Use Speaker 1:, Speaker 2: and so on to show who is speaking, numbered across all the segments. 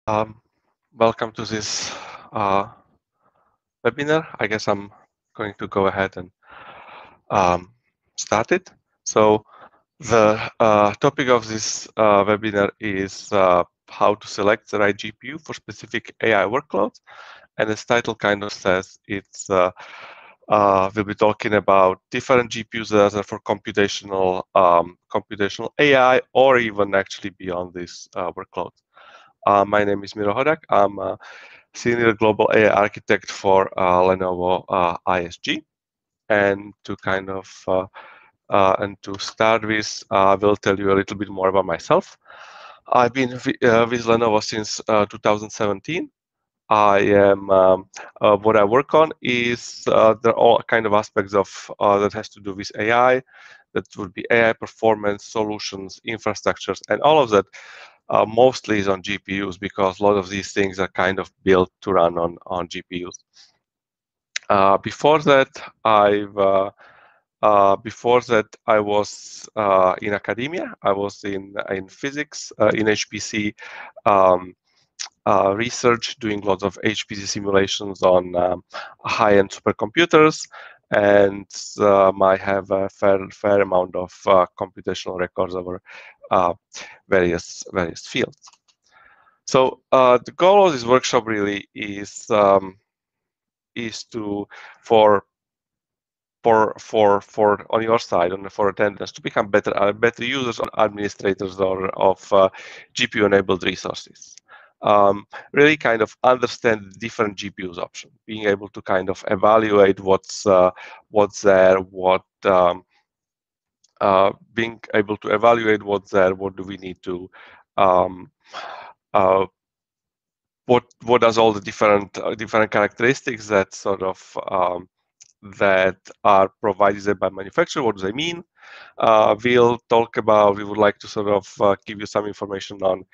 Speaker 1: Um, Welcome to this webinar. I guess I'm going to go ahead and um, start it. So the topic of this webinar is how to select the right GPU for specific AI workloads. And as title kind of says, we'll be talking about different GPUs that are for computational AI or even actually beyond this workload. My name is Miro Hodak. I'm a senior global AI architect for Lenovo ISG. And to start with, I will tell you a little bit more about myself. I've been with Lenovo since 2017. I am what I work on is there are all kind of aspects of that has to do with AI. That would be AI performance solutions, infrastructures, and all of that mostly is on GPUs because a lot of these things are kind of built to run on GPUs. Before that, I was in academia. I was in physics, in HPC research, doing lots of HPC simulations on high-end supercomputers, and I have a fair amount of computational records over various fields. So the goal of this workshop really is to for on your side and for attendance to become better users or administrators or of GPU-enabled resources. Really kind of understand the different GPUs option, being able to kind of evaluate what's there, being able to evaluate what's there, what do we need to um, what does all the different characteristics that sort of that are provided by manufacturer, what do they mean? We would like to sort of give you some information on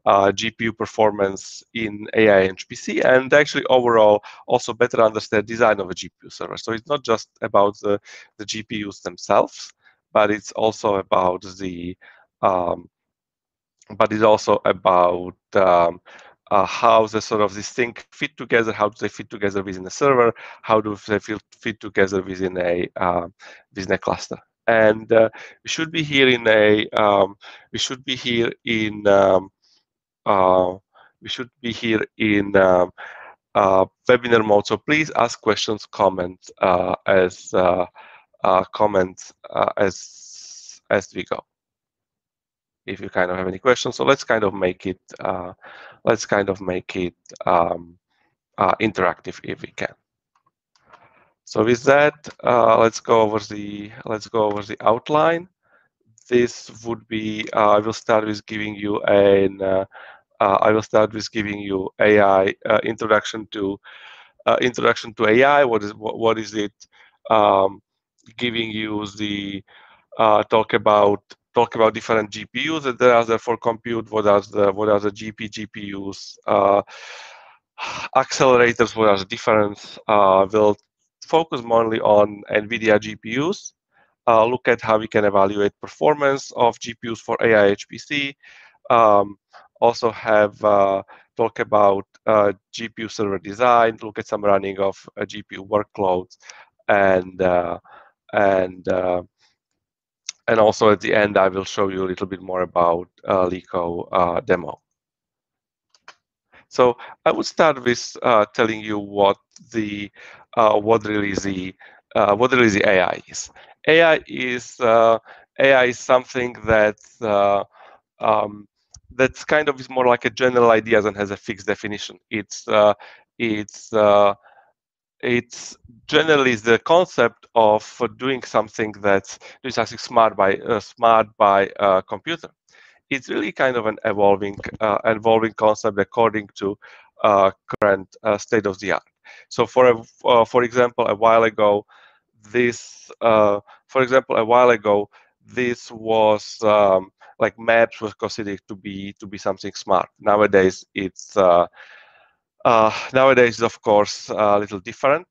Speaker 1: GPU performance in AI and HPC, and actually overall also better understand design of a GPU server. So it's not just about the GPUs themselves, but it's also about how the sort of this thing fit together. How do they fit together within a server? How do they fit together within a cluster? And we should be here in a we should be here in uh, we should be here in webinar mode. So please ask questions, comments as we go, if you kind of have any questions. So let's kind of make it interactive if we can. So with that, let's go over the outline. This would be I will start with giving you AI introduction to AI. What is it? Giving you the talk about different GPUs that there are there for compute. What are the GPUs? Accelerators. What are the difference? We'll focus mainly on Nvidia GPUs. Look at how we can evaluate performance of GPUs for AI HPC. Also have talk about GPU server design. Look at some running of GPU workloads, and and uh, and also at the end, I will show you a little bit more about Lico demo. So I would start with telling you what really the AI is. AI is something that that's kind of is more like a general idea than has a fixed definition. It's generally the concept of doing something smart by a computer. It's really kind of an evolving concept according to current state of the art. So for example, a while ago, this was like maps was considered to be something smart. Nowadays, of course, a little different.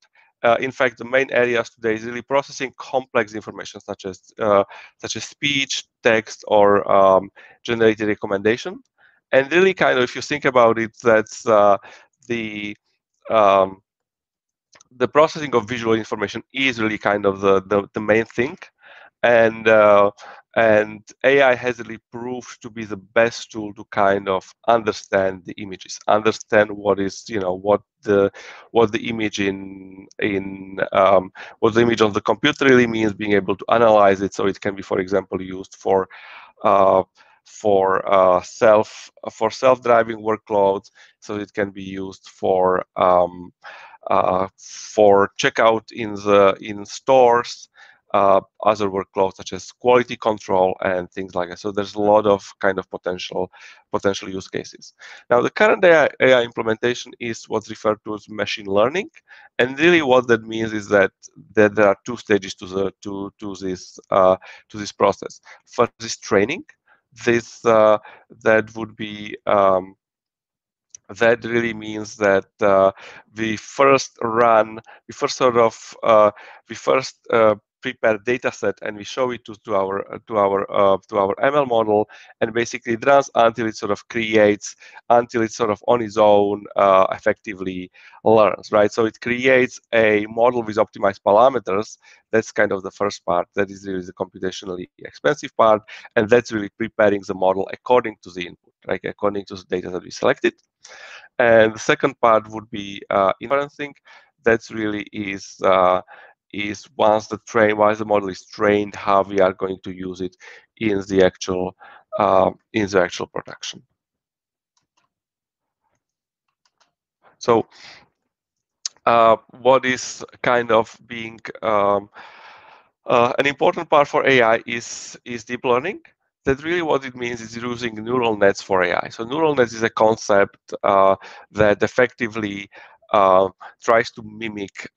Speaker 1: In fact, the main areas today is really processing complex information such as speech, text, or generated recommendation. And really, kind of, if you think about it, that's the um, the processing of visual information is really kind of the main thing, and AI has really proved to be the best tool to kind of understand the images, understand what is, what the image what the image on the computer really means, being able to analyze it so it can be, for example, used uh, for self-driving workloads, so it can be used for checkout in stores, other workloads such as quality control and things like that. So there's a lot of kind of potential use cases. Now, the current AI implementation is what's referred to as machine learning, and really what that means is that there are two stages to this process. First is training. This that would be That really means that we first run, we first sort of, we first prepare data set and we show it to our ML model, and basically it runs until it sort of creates, until it sort of on its own effectively learns, right? So it creates a model with optimized parameters. That's kind of the first part. That is really the computationally expensive part, and that's really preparing the model according to the input, right? According to the data that we selected. And the second part would be inferencing. That's really is once the model is trained, how we are going to use it in the actual production. So what is kind of being an important part for AI is deep learning. That really what it means is using neural nets for AI. So neural nets is a concept that effectively tries to mimic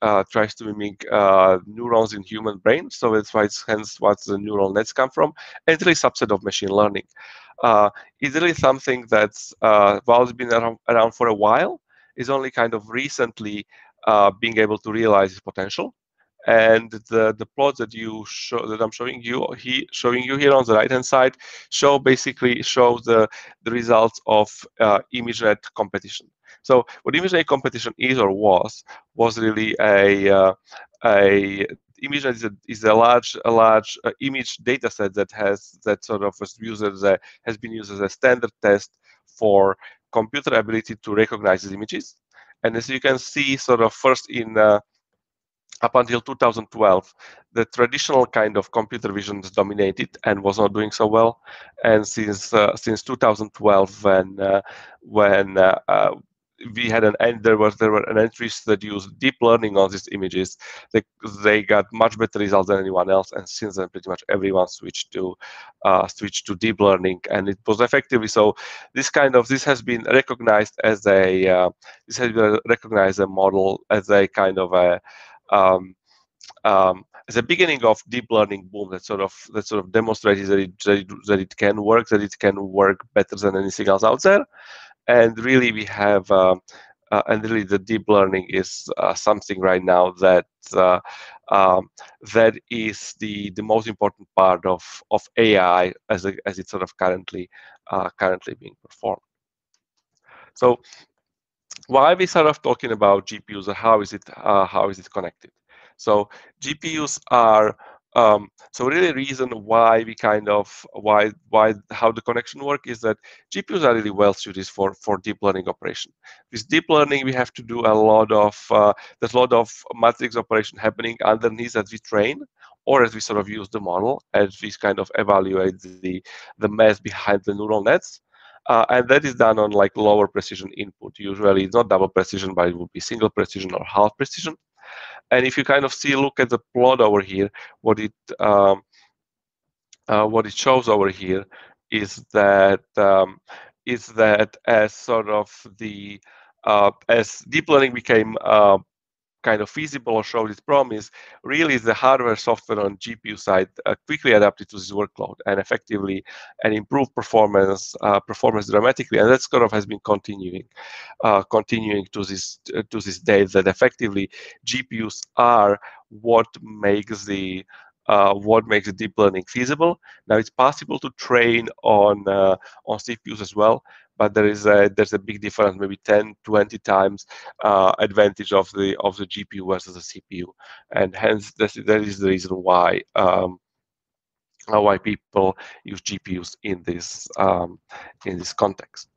Speaker 1: neurons in human brains. So that's why it's hence what the neural nets come from. And it's really a subset of machine learning. It's really something that's while it's been around for a while, is only kind of recently being able to realize its potential. And the plots that I'm showing you here on the right hand side basically show the results of ImageNet competition. So what ImageNet competition is or was really a ImageNet is a large image data set that sort of has been used as a standard test for computer ability to recognize these images. And as you can see, sort of first in up until 2012, the traditional kind of computer vision dominated and was not doing so well. And since 2012, when we had there were an entries that used deep learning on these images, they got much better results than anyone else. And since then, pretty much everyone switched to deep learning, and it was effectively so. This has been recognized as a model, as a kind of a as a beginning of deep learning boom that sort of demonstrated that it can work better than anything else out there. And really we have and really the deep learning is something right now uh, that is the most important part of AI as it's sort of currently being performed. So why are we sort of talking about GPUs, or how is it connected? So GPUs are so really reason why we kind of how the connection work is that GPUs are really well suited for deep learning operation. With deep learning, we have to do a lot of there's a lot of matrix operation happening underneath as we train, or as we sort of use the model, as we kind of evaluate the math behind the neural nets. And that is done on like lower precision input. Usually it's not double precision, but it would be single precision or half precision. And if you kind of look at the plot over here, what it shows over here is that as sort of as deep learning became kind of feasible or showed its promise, really the hardware software on GPU side quickly adapted to this workload and effectively and improved performance dramatically. And that sort of has been continuing to this day, that effectively GPUs are what makes the deep learning feasible. Now it's possible to train on CPUs as well, but there's a big difference, maybe 10, 20 times advantage of the GPU versus the CPU, and hence that is the reason why people use GPUs in this context.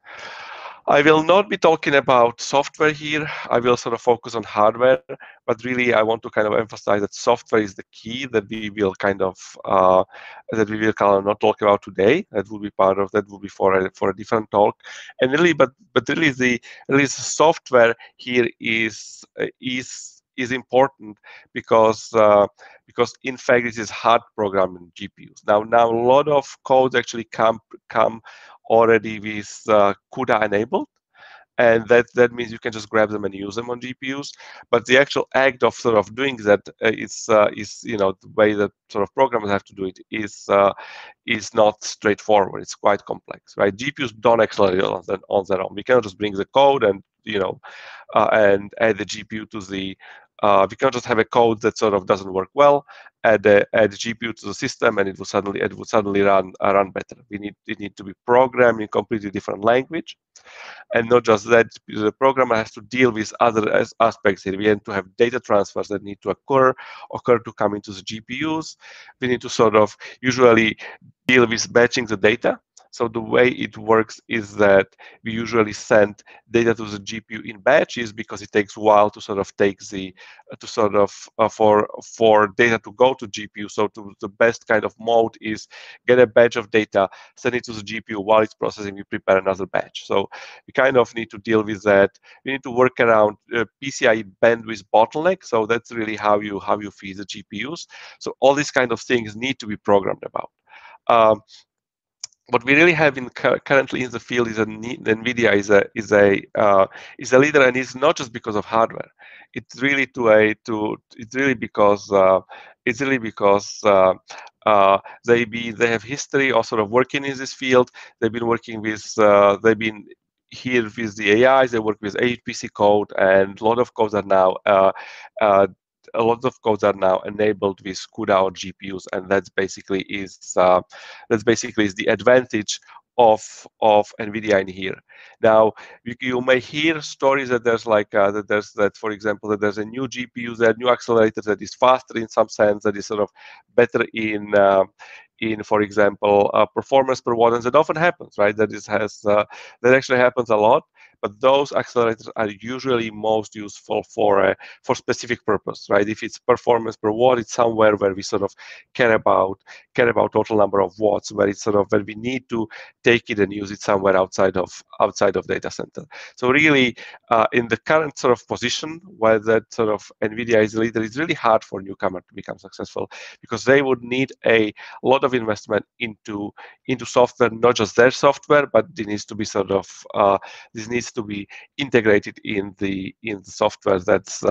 Speaker 1: I will not be talking about software here. I will sort of focus on hardware, but really I want to kind of emphasize that software is the key that we will kind of not talk about today. That will be that will be for a different talk. And really, but really the software here is important because in fact this is hard programming GPUs. Now a lot of codes actually come already with CUDA enabled, and that means you can just grab them and use them on GPUs. But the actual act of sort of doing that is the way that sort of programmers have to do it is not straightforward. It's quite complex, right? GPUs don't accelerate on their own. We cannot just bring the code and and add the GPU to the we can't just have a code that sort of doesn't work well, add the GPU to the system, and it would suddenly run better. It need to be programmed in completely different language, and not just that. The programmer has to deal with other aspects here. We need to have data transfers that need to occur to come into the GPUs. We need to sort of usually deal with batching the data. So the way it works is that we usually send data to the GPU in batches because it takes a while to sort of for data to go to GPU. So the best kind of mode is get a batch of data, send it to the GPU. While it's processing, we prepare another batch. So we kind of need to deal with that. We need to work around PCIe bandwidth bottleneck. So that's really how you feed the GPUs. So all these kind of things need to be programmed about. What we really have currently in the field is Nvidia is a leader, and it's not just because of hardware. It's really because they have history of sort of working in this field. They've been working with here with the AIs. They work with HPC code, and a lot of codes are now enabled with CUDA or GPUs, and that's basically is the advantage of Nvidia in here. Now you may hear stories that there's for example, that there's a new GPU, that new accelerator that is faster in some sense, that is sort of better in for example performance per watt, and that often happens, right? That actually happens a lot. But those accelerators are usually most useful for specific purpose, right? If it's performance per watt, it's somewhere where we sort of care about total number of watts, where we need to take it and use it somewhere outside of data center. So really, in the current sort of position where that sort of Nvidia is the leader, it's really hard for a newcomer to become successful, because they would need a lot of investment into software, not just their software, but it needs to be this needs to be integrated in the software that's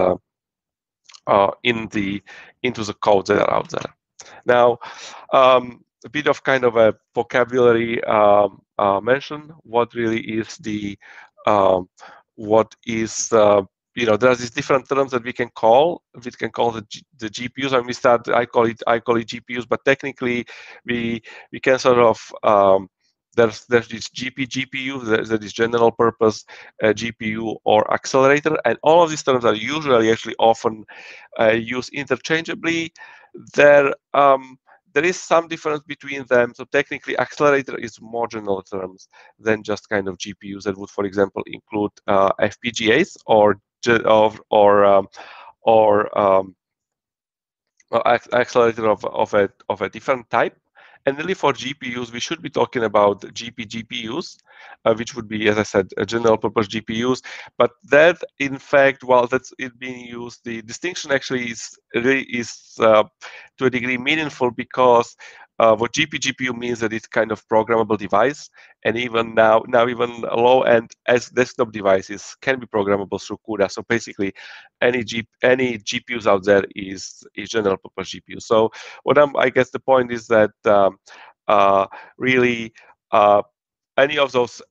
Speaker 1: into the codes that are out there. Now, a bit of kind of a vocabulary mention. What really is there's these different terms that we can call. We can call the GPUs, and I call it GPUs, but technically we can sort of there's this GPU, there's this general purpose GPU or accelerator, and all of these terms are usually actually often used interchangeably. There is some difference between them. So technically, accelerator is more general terms than just kind of GPUs that would, for example, include FPGAs or accelerator of a different type. And really for GPUs, we should be talking about GPUs, which would be, as I said, general purpose GPUs. But that, in fact, while that's it being used, the distinction actually is to a degree meaningful, because what GPU means that it's kind of programmable device, and even now even low-end as desktop devices can be programmable through CUDA. So basically, any GPUs out there is general purpose GPU. So I guess the point is that really any of those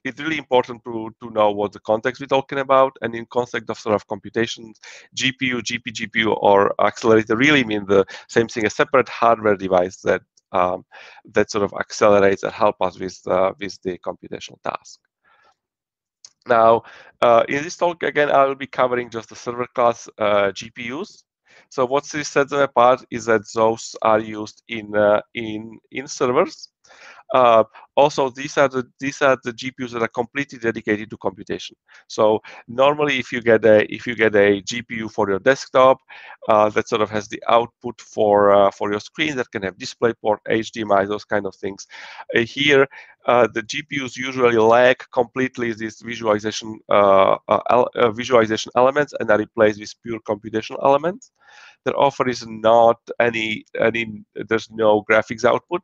Speaker 1: it's really important to know what the context we're talking about. And in context of sort of computations, GPU or accelerator really mean the same thing, a separate hardware device that that sort of accelerates and help us with the computational task. Now, in this talk, again, I will be covering just the server class GPUs. So what this sets them apart is that those are used in servers. Uh, Also, these are the GPUs that are completely dedicated to computation. So normally, if you get a GPU for your desktop that sort of has the output for your screen that can have DisplayPort, HDMI, those kind of things. Here, the GPUs usually lack completely these visualization elements and are replaced with pure computational elements. There often is not any. There's no graphics output,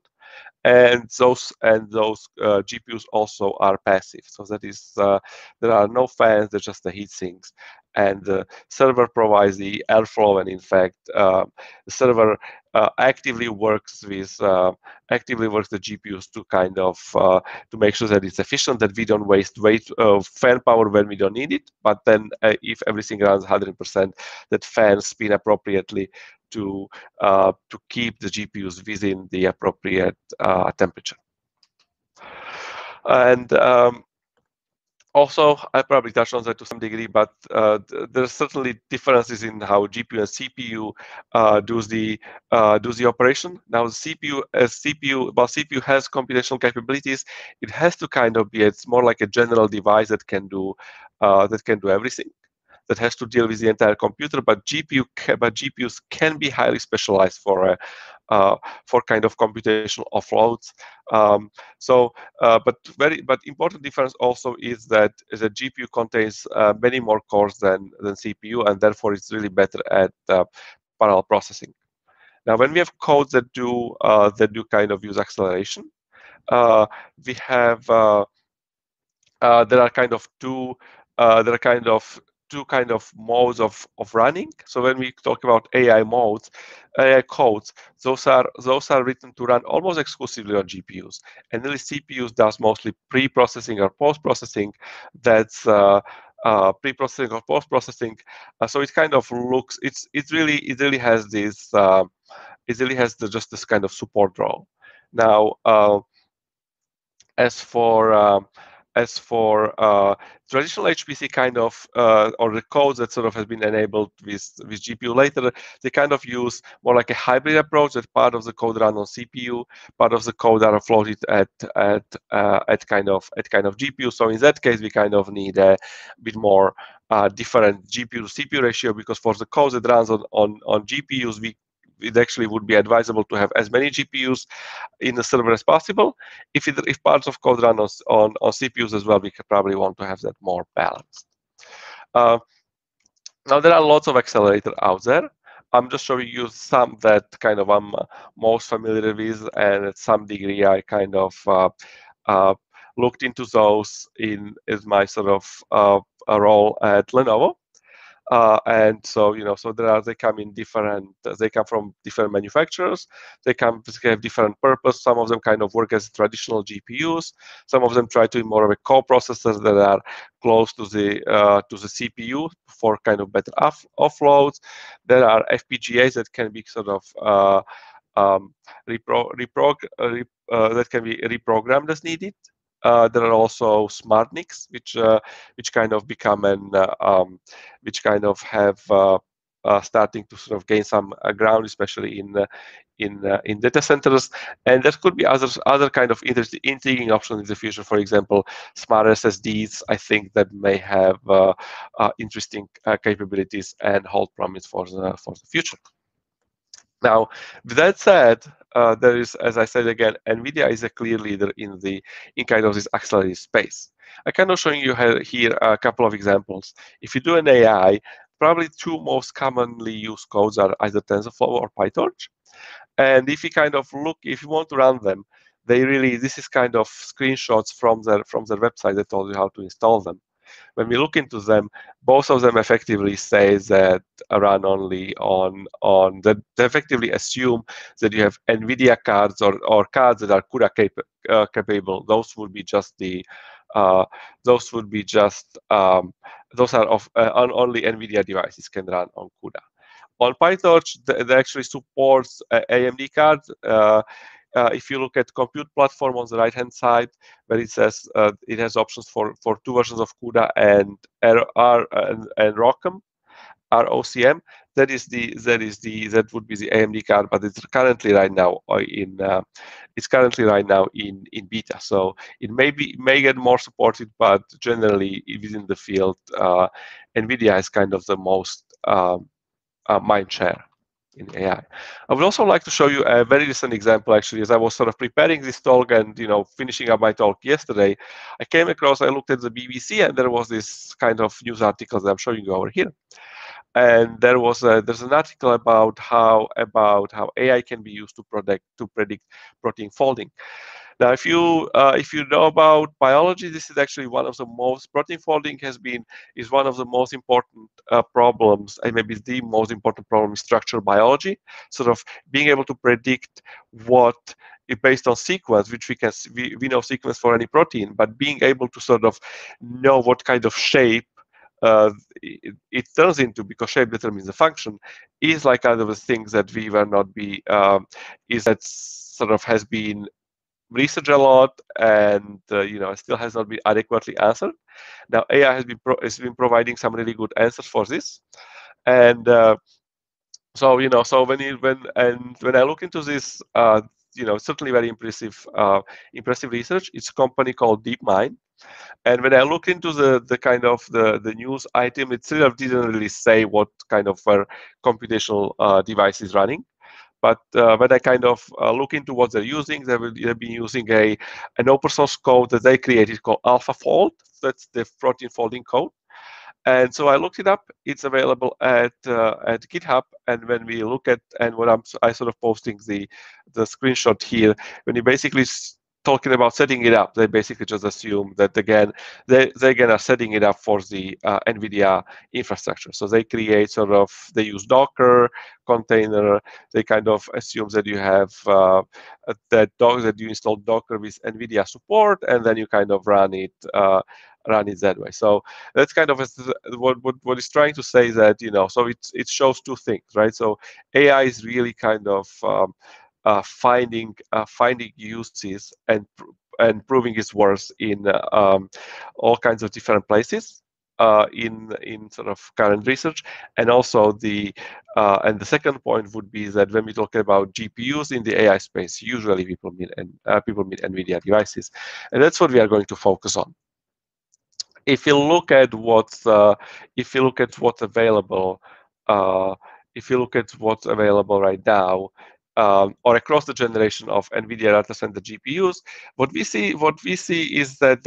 Speaker 1: and those GPUs also are passive. So that is there are no fans. They're just the heat sinks, and the server provides the airflow. And in fact, the server actively works the GPUs to kind of to make sure that it's efficient, that we don't waste fan power when we don't need it. But then, if everything runs 100%, that fans spin appropriately to keep the GPUs within the appropriate temperature. And also, I probably touched on that to some degree, but there's certainly differences in how GPU and CPU do the operation. Now, the while CPU has computational capabilities, it has to kind of be. It's more like a general device that can do everything, that has to deal with the entire computer. But GPUs can be highly specialized for kind of computational offloads. But important difference also is that the GPU contains many more cores than CPU, and therefore it's really better at parallel processing. Now, when we have codes that do kind of use acceleration, we have there are kind of two kind of modes of running. So when we talk about AI modes, AI codes, those are written to run almost exclusively on GPUs, and really CPUs does mostly pre-processing or post-processing. That's pre-processing or post-processing. So it kind of looks it really has this just this kind of support role. Now, as for traditional HPC kind of or the codes that sort of has been enabled with GPU later, they kind of use more like a hybrid approach, that part of the code run on CPU, part of the code are floated at kind of GPU. So in that case, we kind of need a bit more different GPU to CPU ratio, because for the code that runs on GPUs, it actually would be advisable to have as many GPUs in the server as possible. If parts of code run on CPUs as well, we probably want to have that more balanced. Now, there are lots of accelerators out there. I'm just showing you some that kind of I'm most familiar with, and at some degree I kind of looked into those in my sort of role at Lenovo. And so, so they come in different. They come from different manufacturers. They have different purpose. Some of them kind of work as traditional GPUs. Some of them try to be more of a co-processors that are close to the CPU for kind of better offloads. There are FPGAs that can be sort of that can be reprogrammed as needed. There are also smart NICs, which kind of become which kind of have starting to sort of gain some ground, especially in data centers. And there could be other kind of intriguing options in the future. For example, smart SSDs. I think that may have interesting capabilities and hold promise for the future. Now, with that said, there is, as I said again, Nvidia is a clear leader in kind of this accelerated space. I kind of showing you here a couple of examples. If you do an AI, probably two most commonly used codes are either TensorFlow or PyTorch. And if you kind of look, if you want to run them, this is kind of screenshots from their website that tells you how to install them. When we look into them, both of them effectively say that run only on that. They effectively assume that you have Nvidia cards or cards that are CUDA capable. Those would be just those are only Nvidia devices can run on CUDA. On PyTorch, they actually supports AMD cards. if you look at compute platform on the right-hand side, where it says it has options for two versions of CUDA and ROCm, ROCm. That would be the AMD card, but it's currently right now in beta. So it may get more supported, but generally within the field, Nvidia is kind of the most mind share in AI. I would also like to show you a very recent example. Actually, as I was sort of preparing this talk and finishing up my talk yesterday, I looked at the BBC, and there was this kind of news article that I'm showing you over here. And there's an article about how AI can be used to predict protein folding. Now, if you know about biology, this is actually one of the most protein folding is one of the most important problems, and maybe the most important problem in structural biology. Sort of being able to predict what, based on sequence, which we know sequence for any protein, but being able to sort of know what kind of shape it turns into, because shape determines the function, is like kind of the things that we will not be is that sort of has been researched a lot, and still has not been adequately answered. Now AI has been providing some really good answers for this, and so when I look into this, certainly very impressive research. It's a company called DeepMind. And when I looked into the kind of the news item, it sort of didn't really say what kind of computational device is running. But when I kind of look into what they're using, they've been using an open source code that they created called AlphaFold. That's the protein folding code. And so I looked it up. It's available at GitHub. And when we look at, and what I sort of posting the screenshot here, when you basically talking about setting it up, they basically just assume that again they again are setting it up for the Nvidia infrastructure. So they create they use Docker container. They kind of assume that you have that you install Docker with Nvidia support, and then you kind of run it that way. So that's kind of what it's trying to say, that so it shows two things, right? So AI is really kind of finding uses and proving its worth in all kinds of different places in sort of current research. And also the second point would be that when we talk about GPUs in the AI space, usually people mean Nvidia devices, and that's what we are going to focus on. If you look at what's available, right now, or across the generation of Nvidia data center GPUs, what we see is that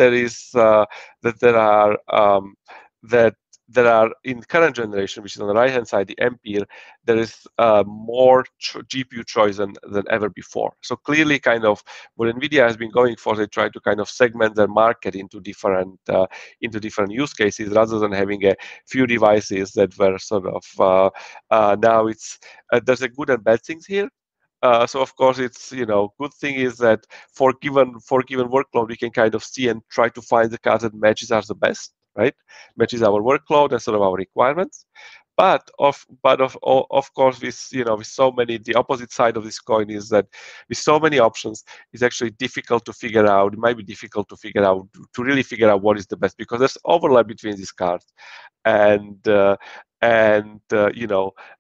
Speaker 1: there are in current generation, which is on the right hand side, the Ampere, there is more GPU choice than ever before. So clearly, kind of what Nvidia has been going for, they try to kind of segment their market into different use cases, rather than having a few devices that were sort of now it's there's a good and bad things here. So of course, it's good thing is that for given workload, we can kind of see and try to find the cards that matches us the best, right? Matches our workload and sort of our requirements. But of course, with so many, the opposite side of this coin is that with so many options, it's actually difficult to figure out. It might be difficult to really figure out what is the best, because there's overlap between these cards, and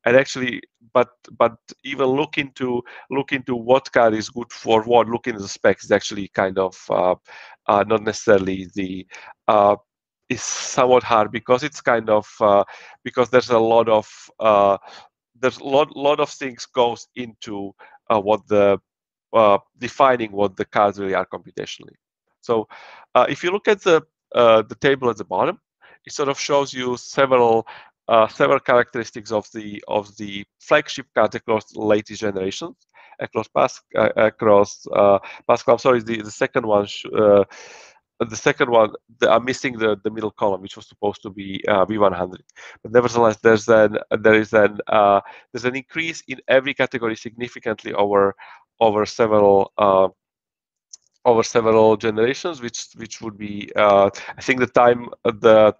Speaker 1: actually, but even look into what card is good for what. Look into the specs is actually kind of not necessarily the is somewhat hard, because it's kind of because there's a lot of things goes into what the defining what the cards really are computationally. So if you look at the table at the bottom, it sort of shows you several characteristics of the flagship cards across the latest generations, across Pascal. I'm sorry, the second one. The second one, I'm missing the middle column, which was supposed to be V100. But nevertheless, there's an increase in every category significantly over several generations, which would be I think the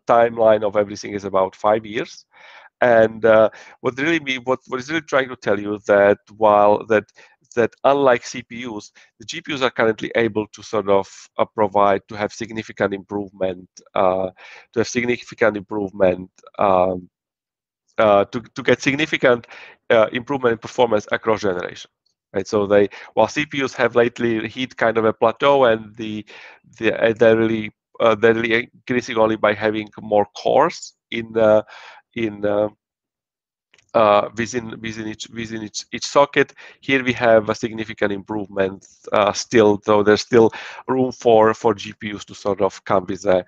Speaker 1: timeline of everything is about 5 years. And what is really trying to tell you that while that unlike CPUs, the GPUs are currently able to sort of to have significant improvement, um, to get significant improvement in performance across generations. Right, so while CPUs have lately hit kind of a plateau, and they're really increasing only by having more cores in within each socket. Here we have a significant improvement still, though there's still room for GPUs to sort of come with uh,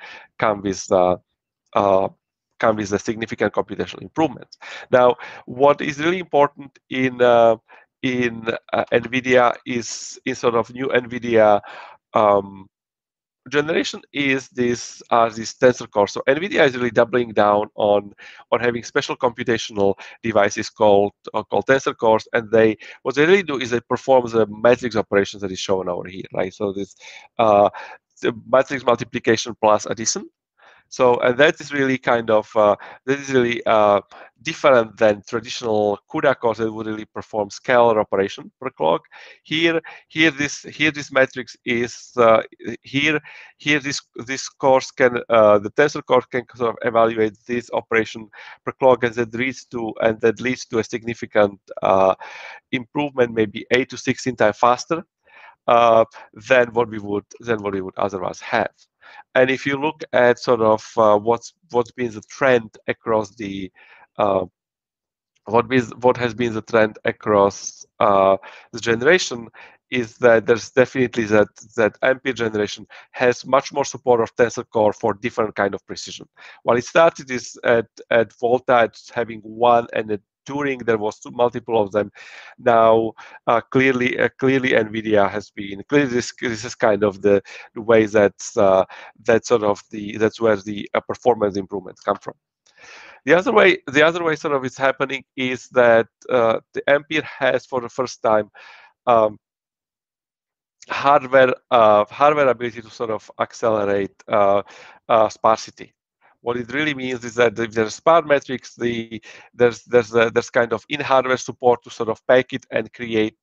Speaker 1: come with a significant computational improvements. Now, what is really important in Nvidia is sort of new Nvidia um, generation is these Tensor Cores. So Nvidia is really doubling down on having special computational devices called Tensor Cores, and what they really do is they perform the matrix operations that is shown over here, right? So this the matrix multiplication plus addition. So, and that is really different than traditional CUDA cores that would really perform scalar operation per clock. This matrix is this course can the tensor core can sort of evaluate this operation per clock, and that leads to a significant improvement, maybe 8 to 16 times faster than what we would otherwise have. And if you look at sort of what's been the trend across uh, what has been the trend across the generation, is that there's definitely that Ampere generation has much more support of Tensor Core for different kind of precision. While it started is at Volta at having one, and at Turing there was multiple of them. Now clearly Nvidia has been this is kind of the way that's where the performance improvements come from. The other way sort of it's happening is that the Ampere has, for the first time, um, hardware ability to sort of accelerate sparsity. What it really means is that if there's sparse metrics, there's kind of in-hardware support to sort of pack it and create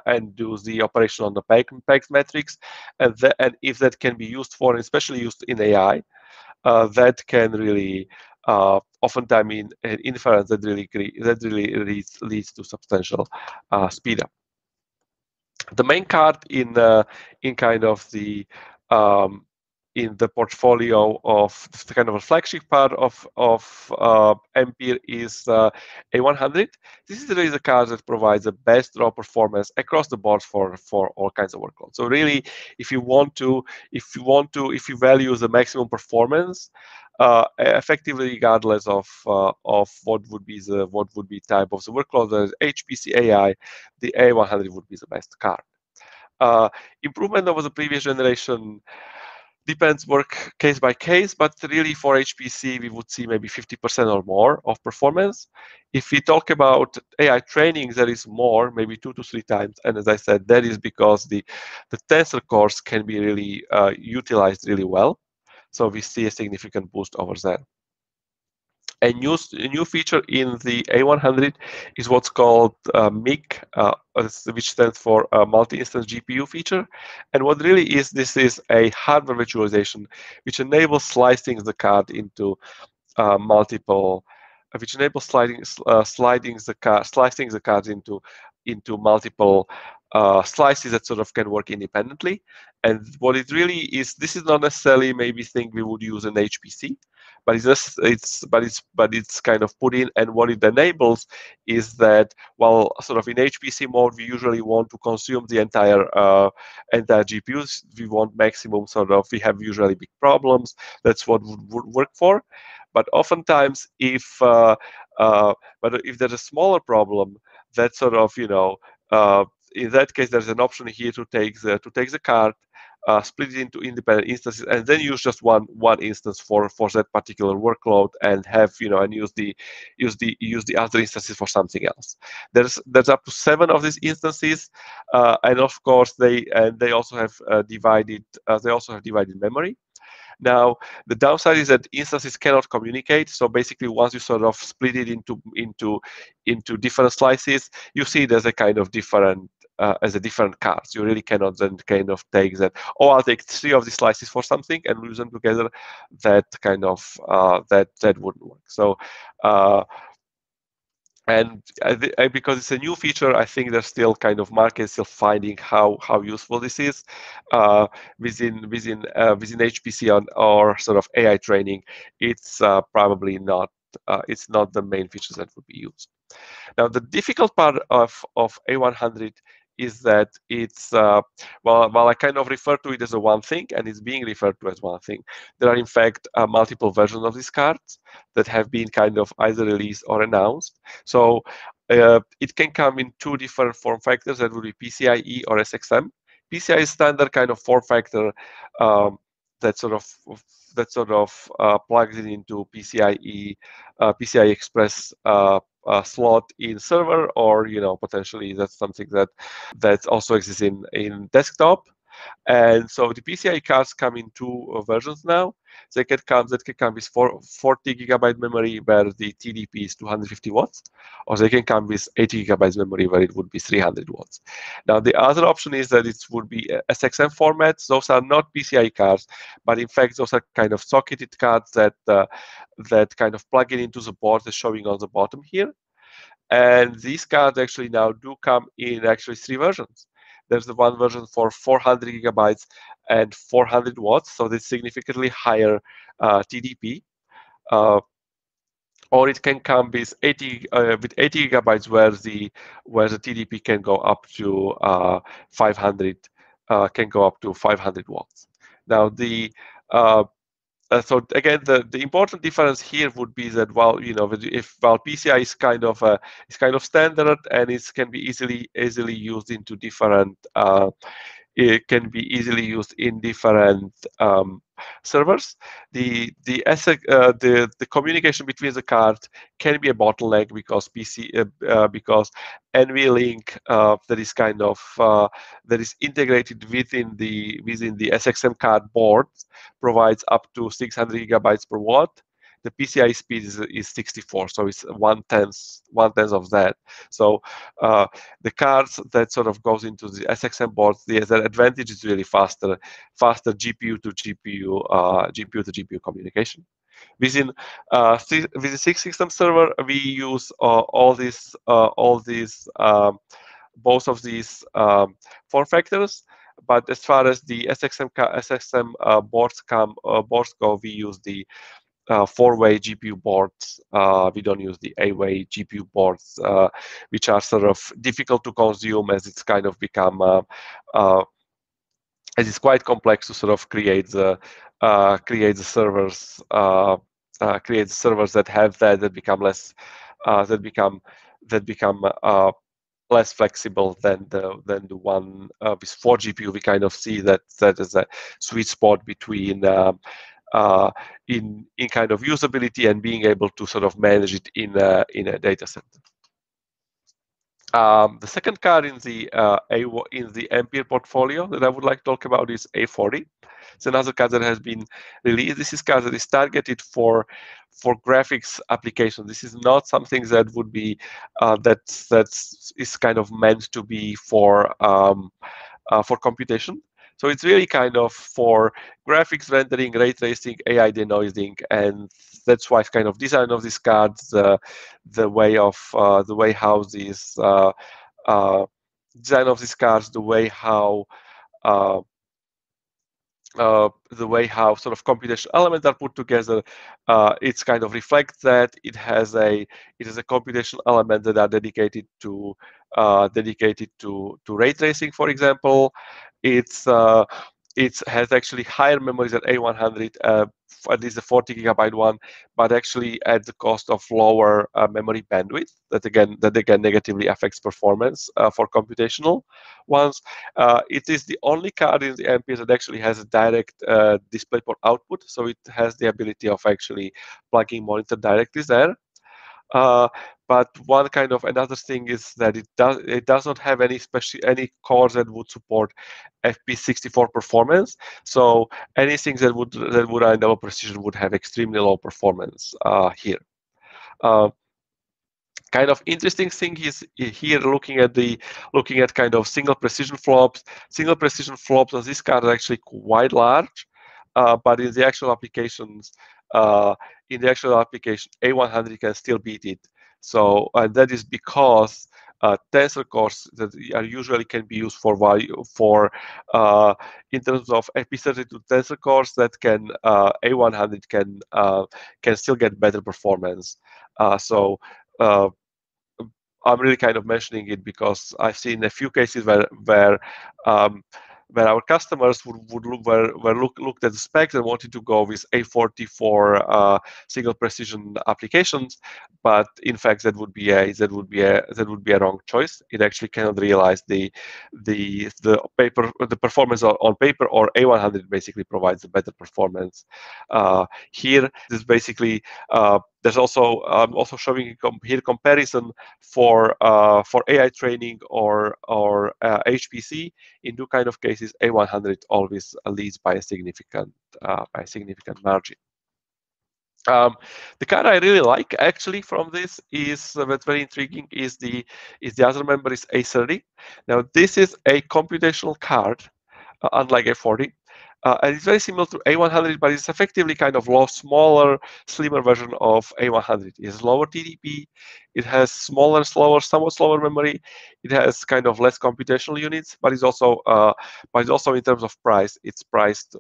Speaker 1: and do the operation on the packed metrics, and if that can be used for, and especially used in AI, that can really oftentimes in inference that really leads to substantial speed up. The main card in kind of the in the portfolio of the kind of a flagship part of Ampere is A100. This is really the card that provides the best raw performance across the board for all kinds of workloads. So really, if you value the maximum performance, effectively regardless of what would be type of the workload, that is HPC AI, the A100 would be the best card. Improvement over the previous generation depends work case by case, but really for HPC, we would see maybe 50% or more of performance. If we talk about AI training, there is more, maybe 2 to 3 times. And as I said, that is because the tensor cores can be really utilized really well. So we see a significant boost over there. A new feature in the A100 is what's called MIG, which stands for multi-instance GPU feature. And what really is, this is a hardware virtualization which enables slicing the card into multiple, which enables slicing the cards into multiple slices that sort of can work independently. And what it really is, this is not necessarily maybe thing we would use in HPC, but it's kind of put in. And what it enables is that while sort of in HPC mode we usually want to consume the entire GPUs, we want maximum sort of, we have usually big problems. That's what would work for. But oftentimes, if there's a smaller problem, that sort of in that case, there's an option here to take the card, split it into independent instances, and then use just one instance for that particular workload, and have and use the other instances for something else. There's up to 7 of these instances, and of course they also have divided memory. Now, the downside is that instances cannot communicate. So basically, once you sort of split it into different slices, you see there's a kind of different as a different cards. You really cannot then kind of take that. Oh, I'll take 3 of these slices for something and use them together. That kind of that wouldn't work. So. And because it's a new feature, I think there's still kind of market still finding how useful this is within HPC or sort of AI training. It's probably not it's not the main features that would be used. Now, the difficult part of A100 is that it's, while I kind of refer to it as a one thing, and it's being referred to as one thing, there are in fact multiple versions of these cards that have been kind of either released or announced. So it can come in 2 different form factors, that would be PCIe or SXM. PCI is standard kind of form factor that sort of plugs it into PCI Express slot in server, or potentially that's something that also exists in desktop. And so the PCI cards come in 2 versions now. They can come with 40 gigabyte memory where the TDP is 250 watts, or they can come with 80 gigabytes memory where it would be 300 watts. Now the other option is that it would be SXM formats. Those are not PCI cards, but in fact those are kind of socketed cards that kind of plug it into the board as showing on the bottom here. And these cards actually now do come in actually 3 versions. There's the one version for 400 gigabytes and 400 watts, so that's significantly higher TDP. Or it can come with 80 gigabytes where the TDP can go up to 500 watts. Now so again, the important difference here would be that while PCI is kind of standard and it can be easily used into different it can be easily used in different servers. The communication between the cards can be a bottleneck because because NVLink that is integrated within the SXM card board provides up to 600 gigabytes per watt. The PCI speed is 64, so it's one-tenth of that. So the cards that sort of goes into the SXM boards, the advantage is really faster GPU to GPU communication. Within the 6 system server, we use both of these form factors. But as far as the SXM boards go, we use the 4-way GPU boards. We don't use the 8-way GPU boards, which are sort of difficult to consume as it's kind of become as it's quite complex to sort of create the servers that have that become less less flexible than the one with 4 GPU. We kind of see that is a sweet spot between in kind of usability and being able to sort of manage it in a data center. The second card in the Ampere portfolio that I would like to talk about is A40. It's another card that has been released. This is a card that is targeted for graphics applications. This is not something that would be is kind of meant to be for computation. So it's really kind of for graphics rendering, ray tracing, AI denoising, and that's why kind of design of these cards, the way how these design of these cards, the way how sort of computational elements are put together, it's kind of reflects that it has a computational element that are dedicated to ray tracing, for example. It has actually higher memory than A100, at least the 40 gigabyte one, but actually at the cost of lower memory bandwidth. That again negatively affects performance for computational ones. It is the only card in the Ampere that actually has a direct DisplayPort output, so it has the ability of actually plugging monitor directly there. But one kind of another thing is that it does not have any cores that would support FP64 performance. So anything that would run double precision would have extremely low performance here. Kind of interesting thing is here looking at kind of single precision flops. Single precision flops on this card are actually quite large, but uh, in the actual application, A100 can still beat it. So and that is because tensor cores that are usually can be used for value for in terms of epicenter-to tensor cores that can A100 can still get better performance. So I'm really kind of mentioning it because I've seen a few cases um, where our customers would look where looked at the specs and wanted to go with A40 for single precision applications, but in fact that would be a wrong choice. It actually cannot realize the performance on paper, or A100 basically provides a better performance. Here, this basically there's also also showing here comparison for AI training or HPC. In two kind of cases, A100 always leads by a significant margin. The card I really like actually from this is that's very intriguing is the other member is A30. Now this is a computational card, unlike A40. And it's very similar to A100, but it's effectively kind of smaller, slimmer version of A100. It has lower TDP, it has smaller, somewhat slower memory. It has kind of less computational units, but it's also in terms of price, it's priced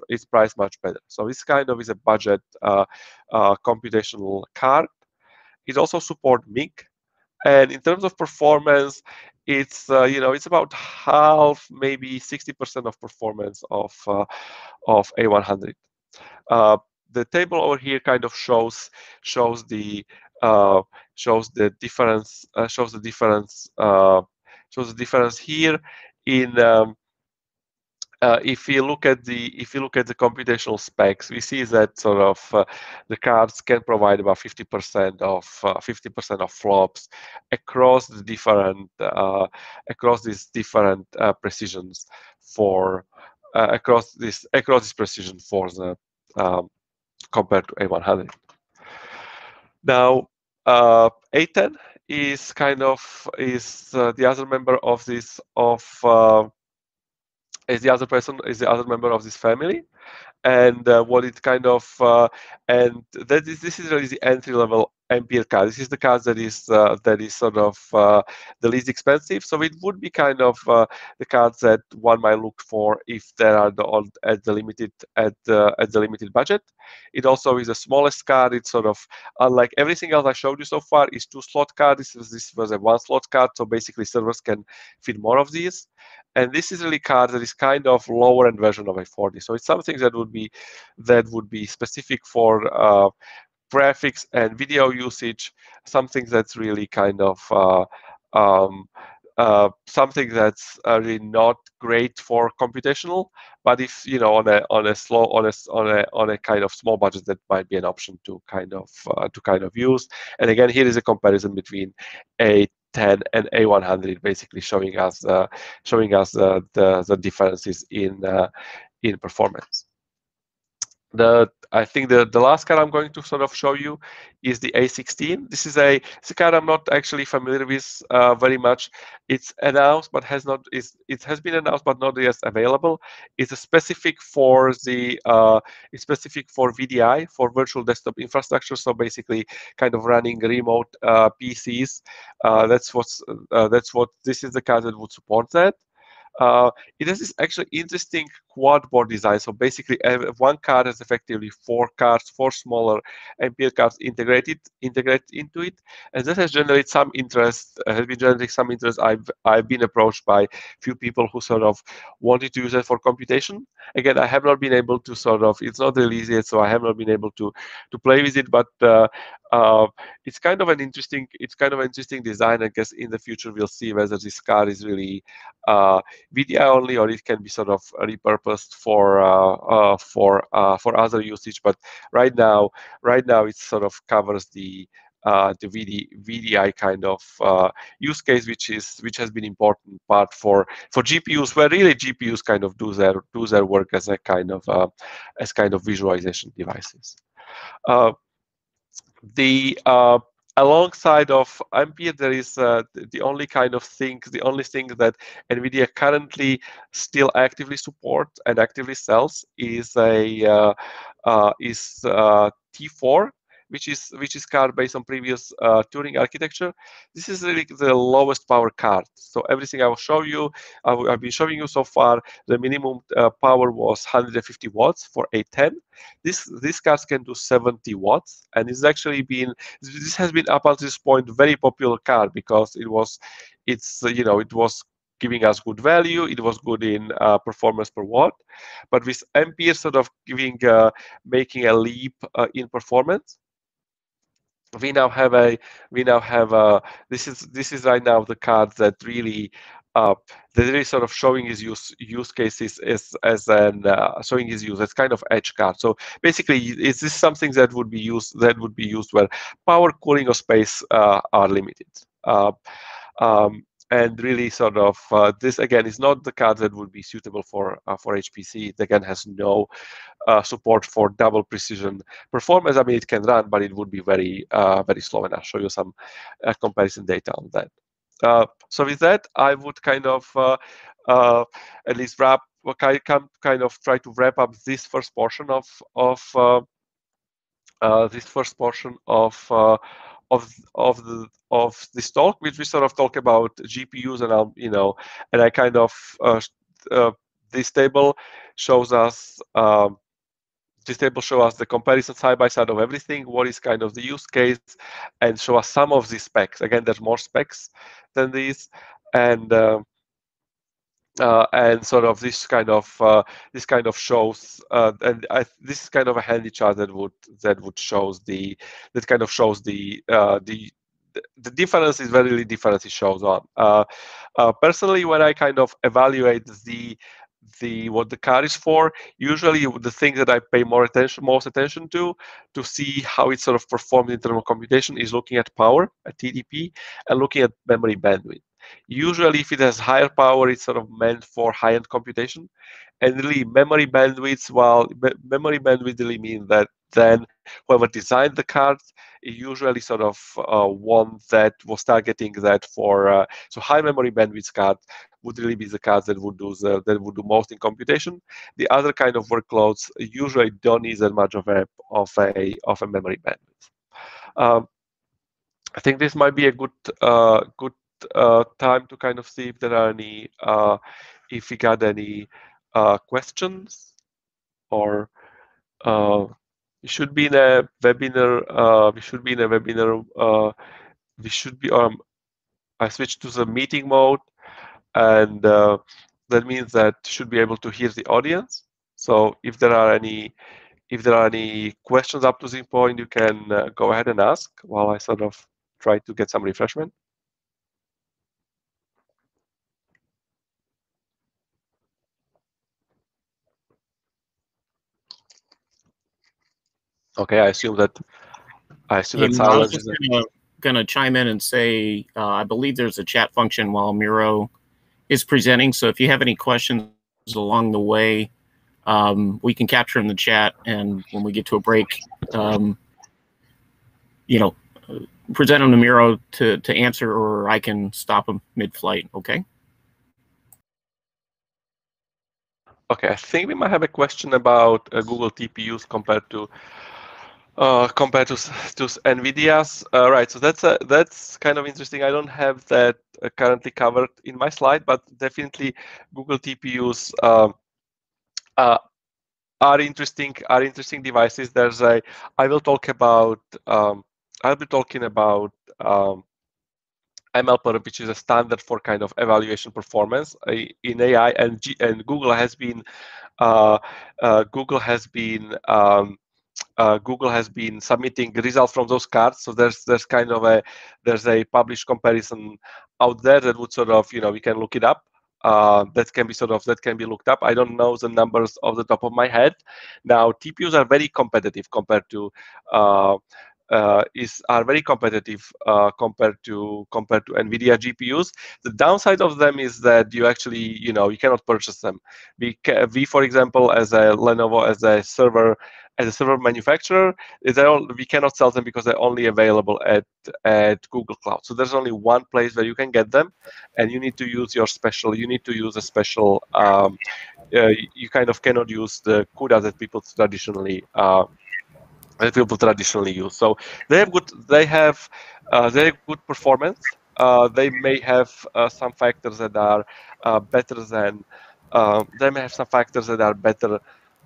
Speaker 1: much better. So this kind of is a budget computational card. It also supports MIG, and in terms of performance, it's about half, maybe 60% of performance of A100. The table over here kind of shows the uh, shows the difference here in if you look at the computational specs, we see that sort of the cards can provide about 50% of flops across the different across these different precisions for across this precision for the compared to A100. Now, A10 is the other member of this of is the other member of this family, and what it kind of and that is this is really the entry level MPL card. This is the card that is sort of the least expensive. So it would be kind of the cards that one might look for if there are at the limited budget. It also is the smallest card. It's sort of unlike everything else I showed you so far is 2-slot card. This was a 1-slot card. So basically servers can fit more of these. And this is really card that is kind of lower end version of A40. So it's something that would be specific for graphics and video usage, something that's really kind of um, something that's really not great for computational, but if on a kind of small budget, that might be an option to kind of use. And again, here is a comparison between A10 and A100, basically showing us the differences in performance. I think the last card I'm going to sort of show you is the A16. It's a card I'm not actually familiar with very much. It's announced, but it has been announced, but not yet available. It's a specific for it's specific for VDI, for virtual desktop infrastructure. So basically, kind of running remote PCs. That's what this is the card that would support that. It has this actually interesting quad board design. So basically, one card has effectively four smaller MPL cards integrated into it, and that has generated some interest. Has been generating some interest. I've been approached by a few people who sort of wanted to use it for computation. Again, I have not been able to sort of. It's not released yet, so I have not been able to play with it. But it's kind of an interesting design. I guess in the future we'll see whether this card is really VDI only, or it can be sort of repurposed for other usage. But right now it sort of covers the VDI kind of use case, which has been important part for GPUs, where really GPUs kind of do their work as a kind of visualization devices. The alongside of Ampere, there is the only kind of thing, the only thing that Nvidia currently still actively supports and actively sells is a T4, which is card based on previous Turing architecture. This is really the lowest power card. So everything I will show you, I've been showing you so far, the minimum power was 150 watts for 810. These cards can do 70 watts, and it's actually been this has been up until this point very popular card because it was giving us good value. It was good in performance per watt, but with Ampere sort of making a leap in performance, we now have a this is right now the card uh, that really sort of showing his use cases as showing his use as kind of edge card. So basically, is this something that would be used where power, cooling, or space are limited? And really sort of this again is not the card that would be suitable for HPC. It again has no support for double precision performance. I mean, it can run, but it would be very slow. And I'll show you some comparison data on that. So with that, I would kind of at least kind of try to wrap up this first portion of this talk, which we sort of talk about GPUs, and I kind of uh, this table shows us. This table shows us the comparison side by side of everything, what is kind of the use case, and show us some of the specs. Again, there's more specs than these, and sort of this kind of shows, this is kind of a handy chart that shows the difference is very little difference it shows on. Personally, when I kind of evaluate what the card is for, usually the thing that I pay most attention to see how it sort of performs in terms of computation is looking at power, at TDP, and looking at memory bandwidth. Usually, if it has higher power, it's sort of meant for high-end computation. And really, memory bandwidth, memory bandwidth really means that then whoever designed the card usually sort of was targeting that for so high memory bandwidth card would really be the cards that would do most in computation. The other kind of workloads usually don't need that much of a memory bandwidth. I think this might be a good time to kind of see if there are any if we got any questions, or we should be in a webinar. We should be in a webinar. We should be. I switched to the meeting mode, and that means that should be able to hear the audience. So if there are any questions up to this point, you can go ahead and ask while I sort of try to get some refreshment. Okay, I assume that silence
Speaker 2: I was just
Speaker 1: is
Speaker 2: going to chime in and say I believe there's a chat function while Miro is presenting. So if you have any questions along the way, we can capture in the chat, and when we get to a break, present them to Miro to answer, or I can stop them mid-flight. Okay.
Speaker 1: Okay, I think we might have a question about Google TPUs compared to Nvidia's. Right, so that's kind of interesting. I don't have that currently covered in my slide, but definitely Google TPUs are interesting devices. I will talk about I'll be talking about MLPerf, which is a standard for kind of evaluation performance in AI, and Google has been submitting results from those cards. So there's kind of a published comparison out there that would sort of we can look it up. That can be looked up. I don't know the numbers off the top of my head. Now TPUs are very competitive compared to compared to Nvidia GPUs. The downside of them is that you actually you cannot purchase them. We for example, as a Lenovo, as a server as a server manufacturer, we cannot sell them because they're only available at Google Cloud. So there's only one place where you can get them, and you need to use your special. You need to use a special. You kind of cannot use the CUDA that people traditionally use. So they have good performance. They may have some factors that are better than. They may have some factors that are better.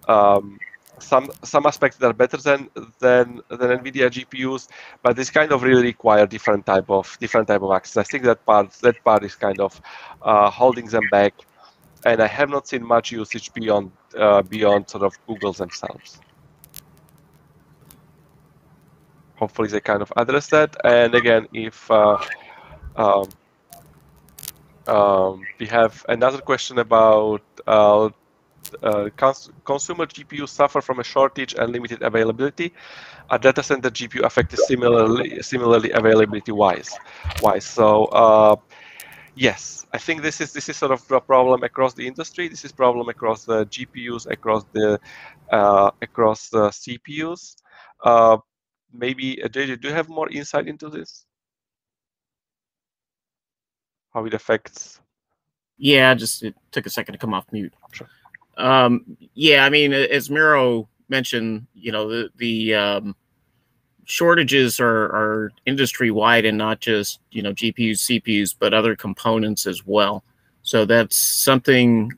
Speaker 1: Um, some aspects that are better than Nvidia GPUs, but this kind of really require different type of access. I think that part is kind of holding them back, and I have not seen much usage beyond sort of Google's themselves. Hopefully they kind of address that. And again, if we have another question about consumer GPUs suffer from a shortage and limited availability. Are data center GPU affected similarly availability-wise? Why? So yes, I think this is sort of a problem across the industry. This is problem across the GPUs, across the CPUs. Maybe JJ, do you have more insight into this? How it affects?
Speaker 2: Yeah, it took a second to come off mute.
Speaker 1: Sure.
Speaker 2: Yeah, I mean, as Miro mentioned, the shortages are industry wide and not just GPUs, CPUs, but other components as well. So that's something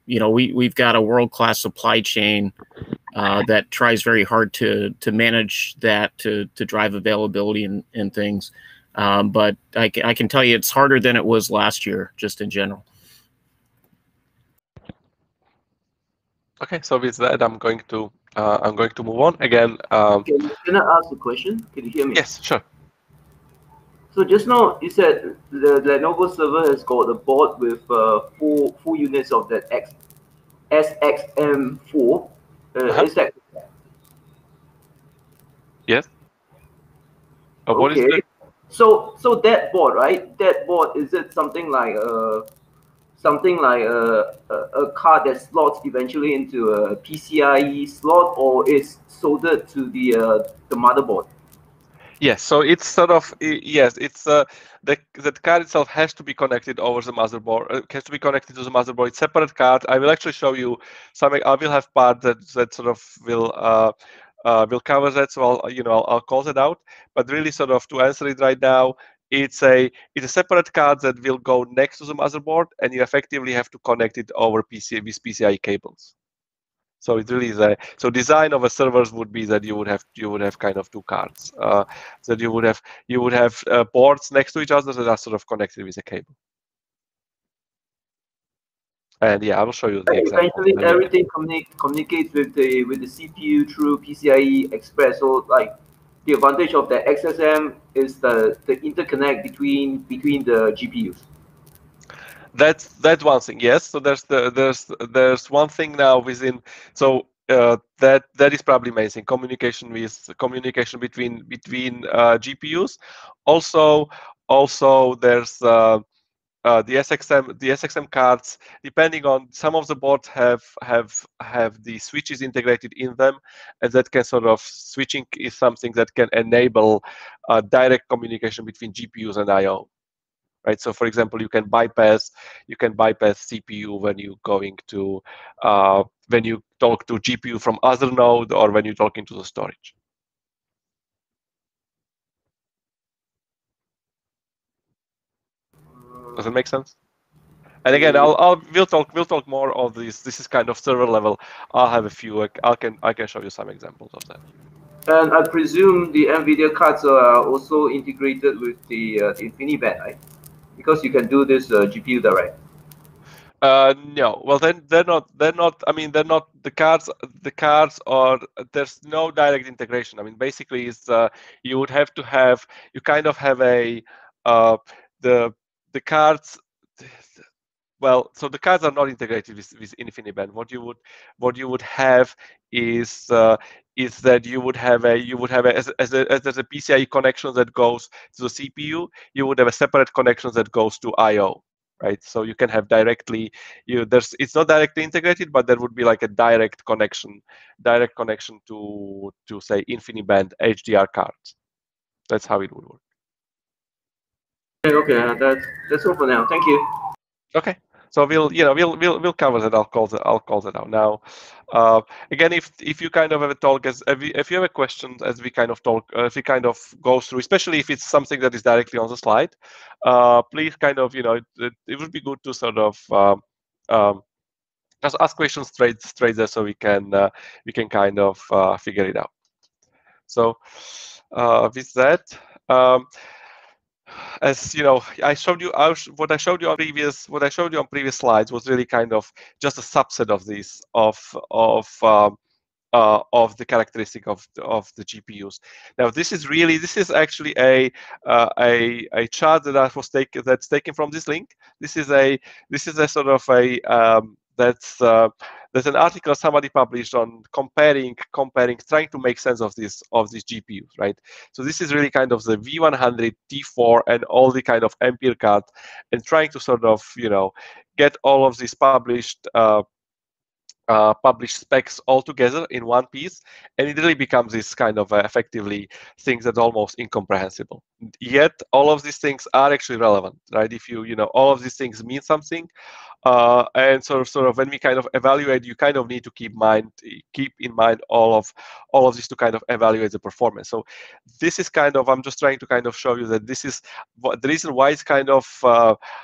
Speaker 2: we've got a world-class supply chain that tries very hard to manage that to drive availability and things. But I can tell you it's harder than it was last year, just in general.
Speaker 1: Okay, so with that, I'm going to move on again.
Speaker 3: Can I ask a question? Can you hear me?
Speaker 1: Yes, sure.
Speaker 3: So just now you said the Lenovo server has got a board with four units of that SXM4. Is that?
Speaker 1: Yes. What is
Speaker 3: okay. So that board, right? That board, is it something like a card that slots eventually into a PCIe slot, or is soldered to the motherboard?
Speaker 1: Yes, so it's sort of it's the card itself has to be connected over the motherboard. Has to be connected to the motherboard. It's separate card. I will actually show you some. I will have part that sort of will cover that. So I'll call that out. But really, sort of to answer it right now, it's a separate card that will go next to the motherboard, and you effectively have to connect it over with PCIe cables. So it really is so design of a servers would be that you would have kind of two cards that you would have boards next to each other that are sort of connected with a cable. And yeah, I will show you the example.
Speaker 3: Eventually, everything communicates with the CPU through PCIe Express. So like the advantage of the XSM is the interconnect between the GPUs.
Speaker 1: That's one thing. Yes. So there's one thing now within. So that is probably amazing. Communication between GPUs. Also there's the SXM cards. Depending on some of the boards have the switches integrated in them, and that can sort of switching is something that can enable direct communication between GPUs and I/O. Right. So, for example, you can bypass CPU when you when you talk to GPU from other node, or when you talk into the storage. Does it make sense? And again, we'll talk more of this. This is kind of server level. I'll have a few. I can show you some examples of that.
Speaker 3: And I presume the Nvidia cards are also integrated with the InfiniBand, right? Because you can do this GPU direct.
Speaker 1: No. Well, then they're not. I mean, they're not the cards. The cards are. There's no direct integration. I mean, basically, it's you would have to have. You kind of have a the cards. Well, so the cards are not integrated with InfiniBand. What you would have is that you would have as there's a PCIe connection that goes to the CPU, you would have a separate connection that goes to I/O. right? So you can have directly, it's not directly integrated, but there would be like a direct connection to say InfiniBand HDR cards. That's how it would work.
Speaker 3: Okay, that's all for now. Thank you.
Speaker 1: Okay, so we'll cover that. I'll call that out now. Again, if you kind of have a talk, if you have a question as we kind of talk, if we kind of go through, especially if it's something that is directly on the slide, please kind of it would be good to sort of just ask questions straight there, so we can kind of figure it out. So with that. As you know, I showed you what I showed you on previous slides was really kind of just a subset of these of the characteristic of the GPUs. Now, this is actually a chart that's taken from this link. This is a sort of a that's an article somebody published on comparing, trying to make sense of these GPUs, right? So this is really kind of the V100, T4, and all the kind of Ampere card, and trying to sort of get all of these published specs all together in one piece, and it really becomes this kind of effectively things that are almost incomprehensible. Yet all of these things are actually relevant, right? If all of these things mean something, and sort of when we kind of evaluate, you kind of need to keep in mind all of this to kind of evaluate the performance. So this is kind of, I'm just trying to kind of show you that this is the reason why it's kind of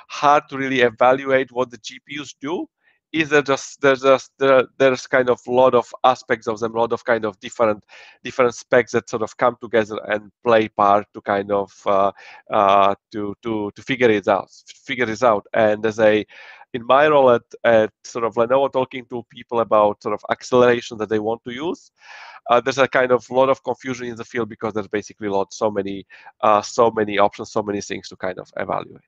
Speaker 1: hard to really evaluate what the GPUs do. Is there's kind of a lot of aspects of them, a lot of kind of different specs that sort of come together and play part to kind of to figure this out. And in my role at sort of Lenovo, talking to people about sort of acceleration that they want to use, there's a kind of lot of confusion in the field because there's basically so many options, so many things to kind of evaluate.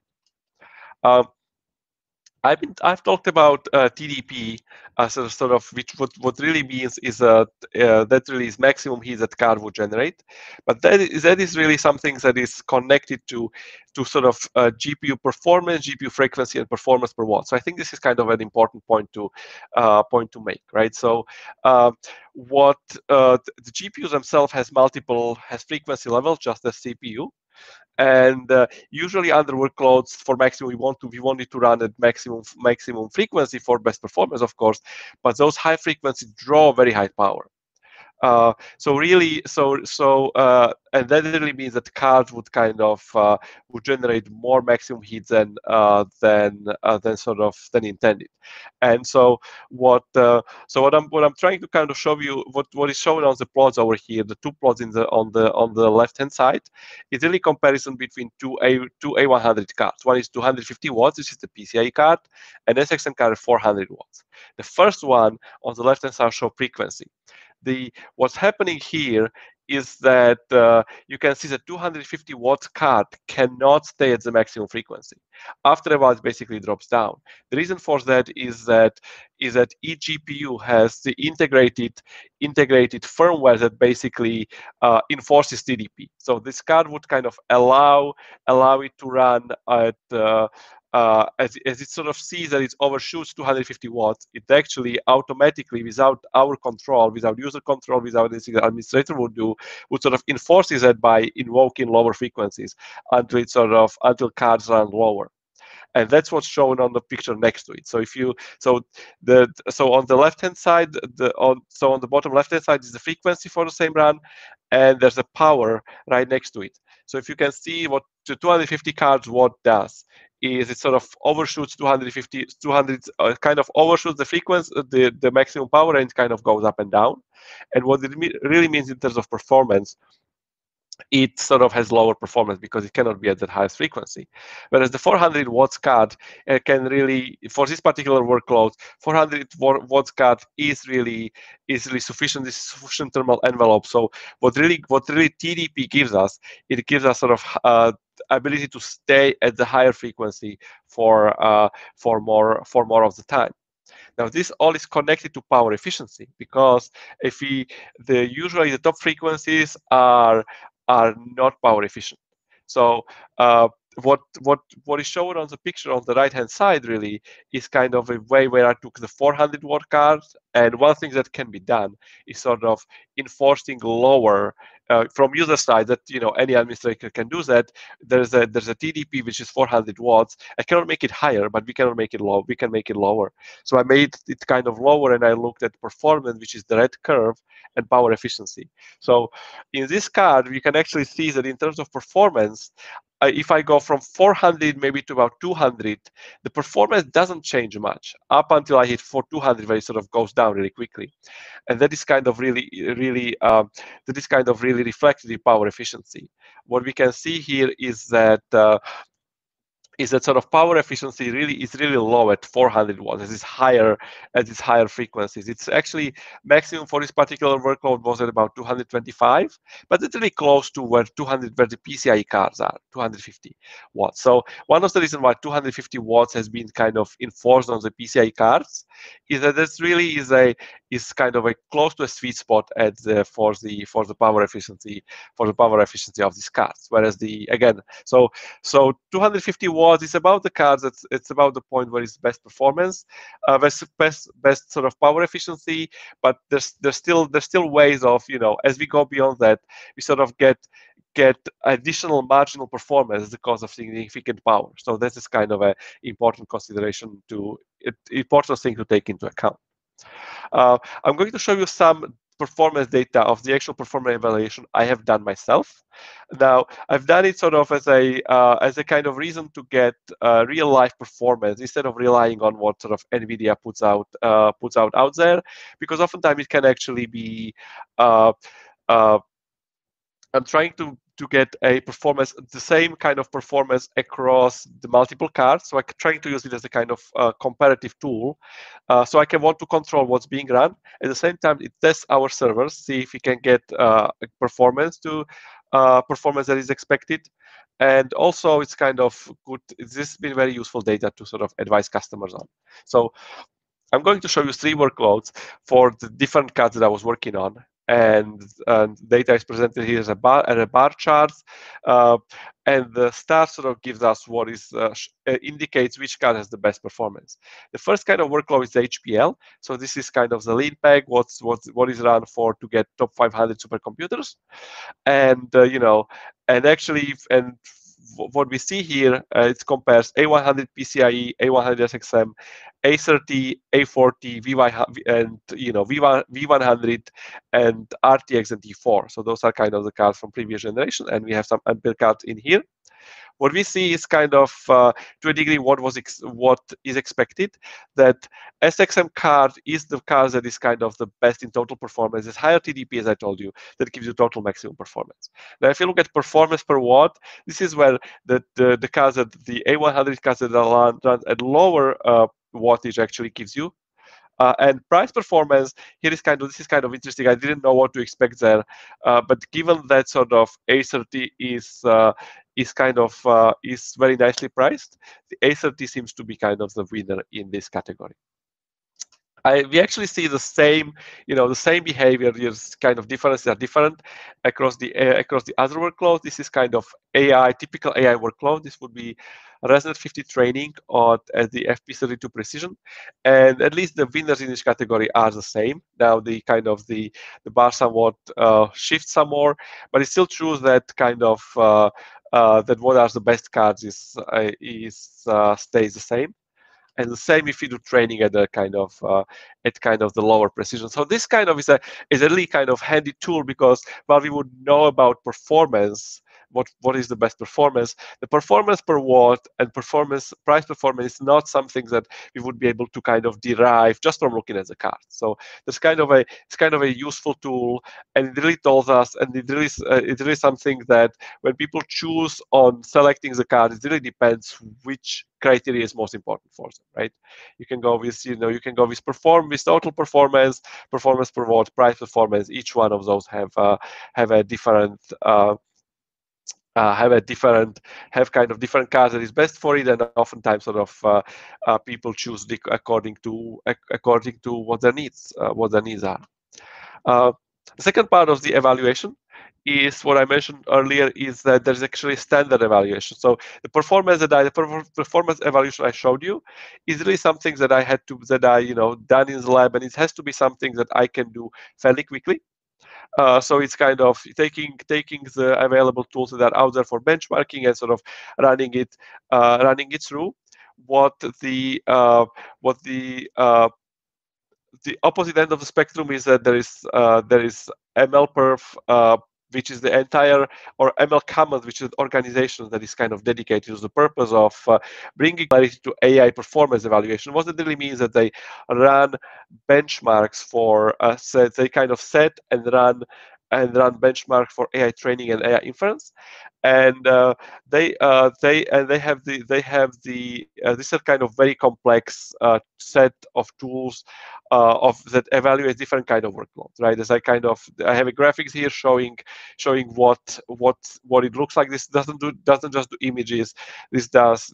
Speaker 1: I've talked about TDP, sort of what really means is that really is maximum heat that card would generate, but that is really something that is connected to sort of GPU performance, GPU frequency, and performance per watt. So I think this is kind of an important point to make, right? So what the GPUs themselves has frequency levels, just as CPU. And usually under workloads for maximum, we want it to run at maximum frequency for best performance, of course, but those high frequency draw very high power. And that really means that cards would kind of would generate more maximum heat than intended. And so what I'm trying to kind of show you, what is shown on the plots over here, the two plots on the left hand side, is really comparison between two A100 cards. One is 250 watts, this is the PCIe card, and SXM card is 400 watts. The first one on the left hand side shows frequency. What's happening here is that you can see the 250 watts card cannot stay at the maximum frequency. After a while, it basically drops down. The reason for that is that each GPU has the integrated firmware that basically enforces TDP. So this card would kind of allow it to run at as it sort of sees that it overshoots 250 watts, it actually automatically, without our control, without user control, without anything the administrator would do, would sort of enforces that by invoking lower frequencies until cards run lower. And that's what's shown on the picture next to it. So on the left hand side, on the bottom left hand side is the frequency for the same run, and there's a power right next to it. So if you can see what the 250 cards watt does, is it sort of overshoots 200 kind of overshoots the frequency, the maximum power range kind of goes up and down. And what it really means in terms of performance, it sort of has lower performance because it cannot be at that highest frequency. Whereas the 400 watts card can really, for this particular workload, 400 watts card is really sufficient. This is sufficient thermal envelope. So what really TDP gives us, it gives us sort of ability to stay at the higher frequency for more of the time. Now, this all is connected to power efficiency, because usually the top frequencies are not power efficient. So what is shown on the picture on the right hand side really is kind of a way where I took the 400 watt card, and one thing that can be done is sort of enforcing lower from user side that any administrator can do that. There's a TDP which is 400 watts. I cannot make it higher, but we cannot make it low. We can make it lower. So I made it kind of lower, and I looked at performance, which is the red curve, and power efficiency. So in this card, we can actually see that in terms of performance, if I go from 400 maybe to about 200, the performance doesn't change much up until I hit 200, where it sort of goes down really quickly, and that is kind of really reflected in power efficiency. What we can see here is that sort of power efficiency is really low at 400 watts. It is higher at these higher frequencies. It's actually maximum for this particular workload was at about 225, but it's really close to where the PCIe cards are, 250 watts. So one of the reasons why 250 watts has been kind of enforced on the PCIe cards is that this really is kind of a close to a sweet spot for the power efficiency of these cards. Whereas so 250 watts is about the cards. It's about the point where it's best performance, best sort of power efficiency. But there's still ways of as we go beyond that, we sort of get additional marginal performance because of significant power. So this is kind of an important consideration important thing to take into account. I'm going to show you some performance data of the actual performance evaluation I have done myself. Now, I've done it sort of as a kind of reason to get real life performance instead of relying on what sort of Nvidia puts out there, because oftentimes it can actually be I'm trying to get a performance, the same kind of performance across the multiple cards. So I'm trying to use it as a kind of comparative tool. So I can want to control what's being run. At the same time, it tests our servers, see if we can get performance that is expected. And also, it's kind of good. This has been very useful data to sort of advise customers on. So I'm going to show you 3 workloads for the different cards that I was working on. And data is presented here as a bar chart, and the star sort of gives us what indicates which card has the best performance. The first kind of workload is HPL, so this is kind of the lean peg, what is run to get top 500 supercomputers, and what we see here, it compares A100 PCIe, A100 SXM, A30, A40, and V100, and RTX and T4. So those are kind of the cards from previous generation, and we have some unbuilt cards in here. What we see is kind of, to a degree, what is expected, that SXM card is the card that is kind of the best in total performance. It's higher TDP, as I told you, that gives you total maximum performance. Now, if you look at performance per watt, this is where the cards that the A100 cards that are run at lower wattage actually gives you. And price performance here is this is kind of interesting. I didn't know what to expect there, but given that sort of A30 is very nicely priced, the A30 seems to be kind of the winner in this category. We actually see the same behavior. There's kind of differences are different across the other workloads. This is kind of typical AI workload. This would be ResNet 50 training at the FP32 precision, and at least the winners in this category are the same. Now the bar somewhat shifts some more, but it's still true that kind of that what are the best cards stays the same. And the same if you do training at the kind of the lower precision. So this kind of is a really kind of handy tool, because while we would know about performance, what is the best performance, the performance per watt and price performance is not something that we would be able to kind of derive just from looking at the card. So it's kind of a useful tool, and it really tells us, and it really something that when people choose on selecting the card, it really depends which criteria is most important for them, right? You can go with total performance, performance per watt, price performance. Each one of those have a different kind of different cards that is best for it, and oftentimes sort of people choose according to what their needs are. The second part of the evaluation is what I mentioned earlier, is that there's actually standard evaluation. So the performance performance evaluation I showed you is really something that I had to done in the lab, and it has to be something that I can do fairly quickly. So it's kind of taking the available tools that are out there for benchmarking and sort of running it through. What the opposite end of the spectrum is that there is MLPerf, which is the entire, or ML Commons, which is an organization that is kind of dedicated to the purpose of bringing clarity to AI performance evaluation. What it really means that they run benchmarks for they kind of set and run benchmarks for AI training and AI inference, and they have this are kind of very complex set of tools that evaluate different kind of workloads, right? As I have a graphics here showing what it looks like. This doesn't just do images. This does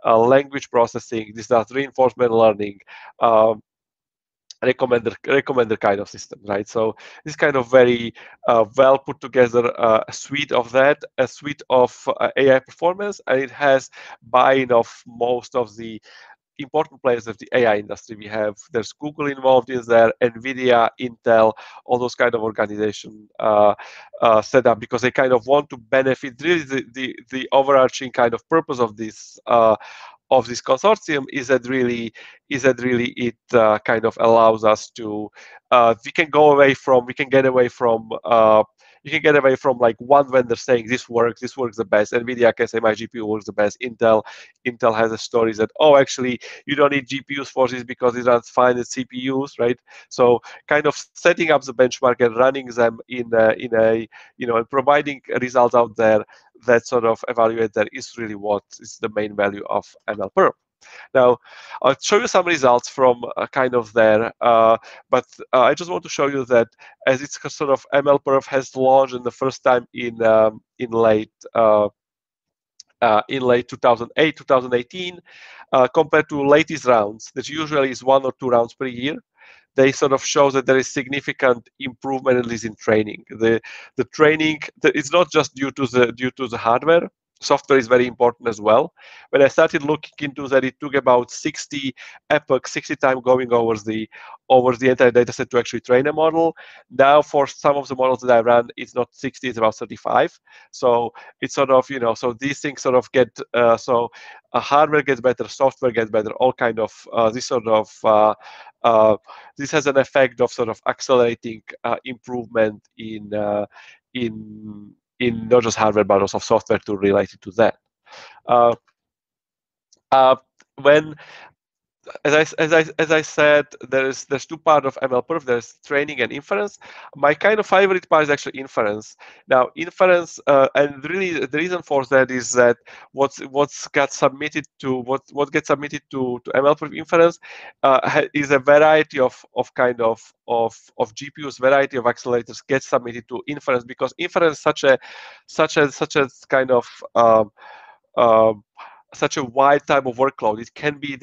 Speaker 1: language processing. This does reinforcement learning. Recommender kind of system, right? So this kind of very well put together a suite of AI performance, and it has buy-in of most of the important players of the AI industry. There's Google involved in there, Nvidia, Intel, all those kind of organization set up because they kind of want to benefit. Really, the overarching kind of purpose of this consortium is that really it kind of allows us to we can get away from you can get away from like one vendor saying this works the best. Nvidia can say my GPU works the best. Intel has a story that, oh, actually you don't need GPUs for this because it runs fine with CPUs, right? So kind of setting up the benchmark and running them in a and providing results out there that sort of evaluate that is really what is the main value of MLPerf. Now, I'll show you some results from kind of there, but I just want to show you that as it's sort of MLPerf has launched in the first time in late 2008, 2018, compared to latest rounds, that usually is 1 or 2 rounds per year. They sort of show that there is significant improvement, at least in training. The training, it's not just due to the hardware. Software is very important as well. When I started looking into that, it took about 60 epochs, 60 times going over the entire data set to actually train a model. Now, for some of the models that I ran, it's not 60, it's about 35. So it's sort of, so these things sort of get, hardware gets better, software gets better, all kind of, this has an effect of sort of accelerating improvement in not just hardware but also software tool related to that. When as I said, there's 2 parts of MLPerf. There's training and inference. My kind of favorite part is actually inference. Now, inference, and really the reason for that is that what gets submitted to MLPerf inference is a variety of GPUs, variety of accelerators get submitted to inference, because inference is such a kind of such a wide type of workload. It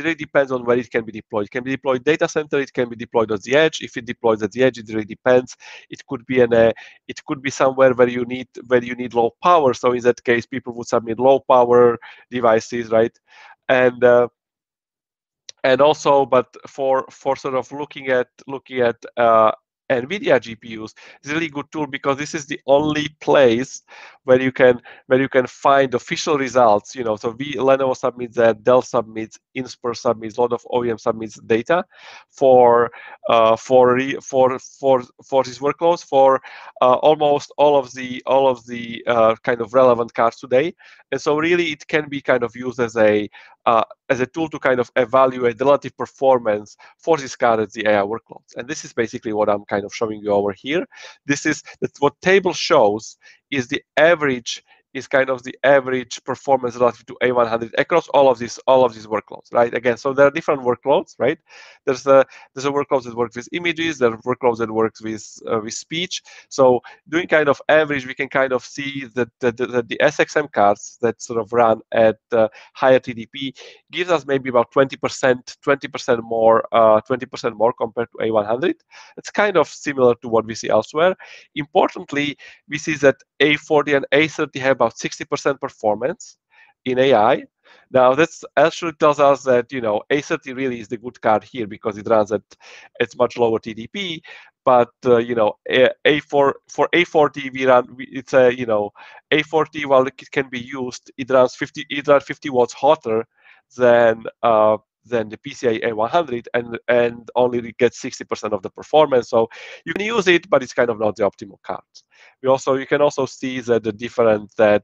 Speaker 1: really depends on where it can be deployed. It can be deployed data center. It can be deployed at the edge. If it deploys at the edge, it really depends. It could be somewhere where you need low power. So in that case, people would submit low power devices, right? And also, but for sort of looking at Nvidia GPUs, is a really good tool, because this is the only place where you can find official results. So Lenovo submits that, Dell submits, Inspur submits, a lot of OEM submits data for these workloads for almost all of the kind of relevant cards today. And so really it can be kind of used as a tool to kind of evaluate the relative performance for these cards, the AI workloads. And this is basically what I'm kind of showing you over here. What table shows is the average is kind of the average performance relative to A100 across all of these workloads, right? Again, so there are different workloads, right? There's a workload that works with images, there are workloads that works with speech. So doing kind of average, we can kind of see that the SXM cards that sort of run at higher TDP gives us maybe about 20% more compared to A100. It's kind of similar to what we see elsewhere. Importantly, we see that A40 and A30 have about 60% performance in AI. Now, that's actually tells us that A30 really is the good card here because it runs at much lower TDP. But A4 for A40 it's a A40, while it can be used, it runs 50 watts hotter than the PCIe A100 and only gets 60% of the performance. So you can use it, but it's kind of not the optimal card. You can also see that the difference that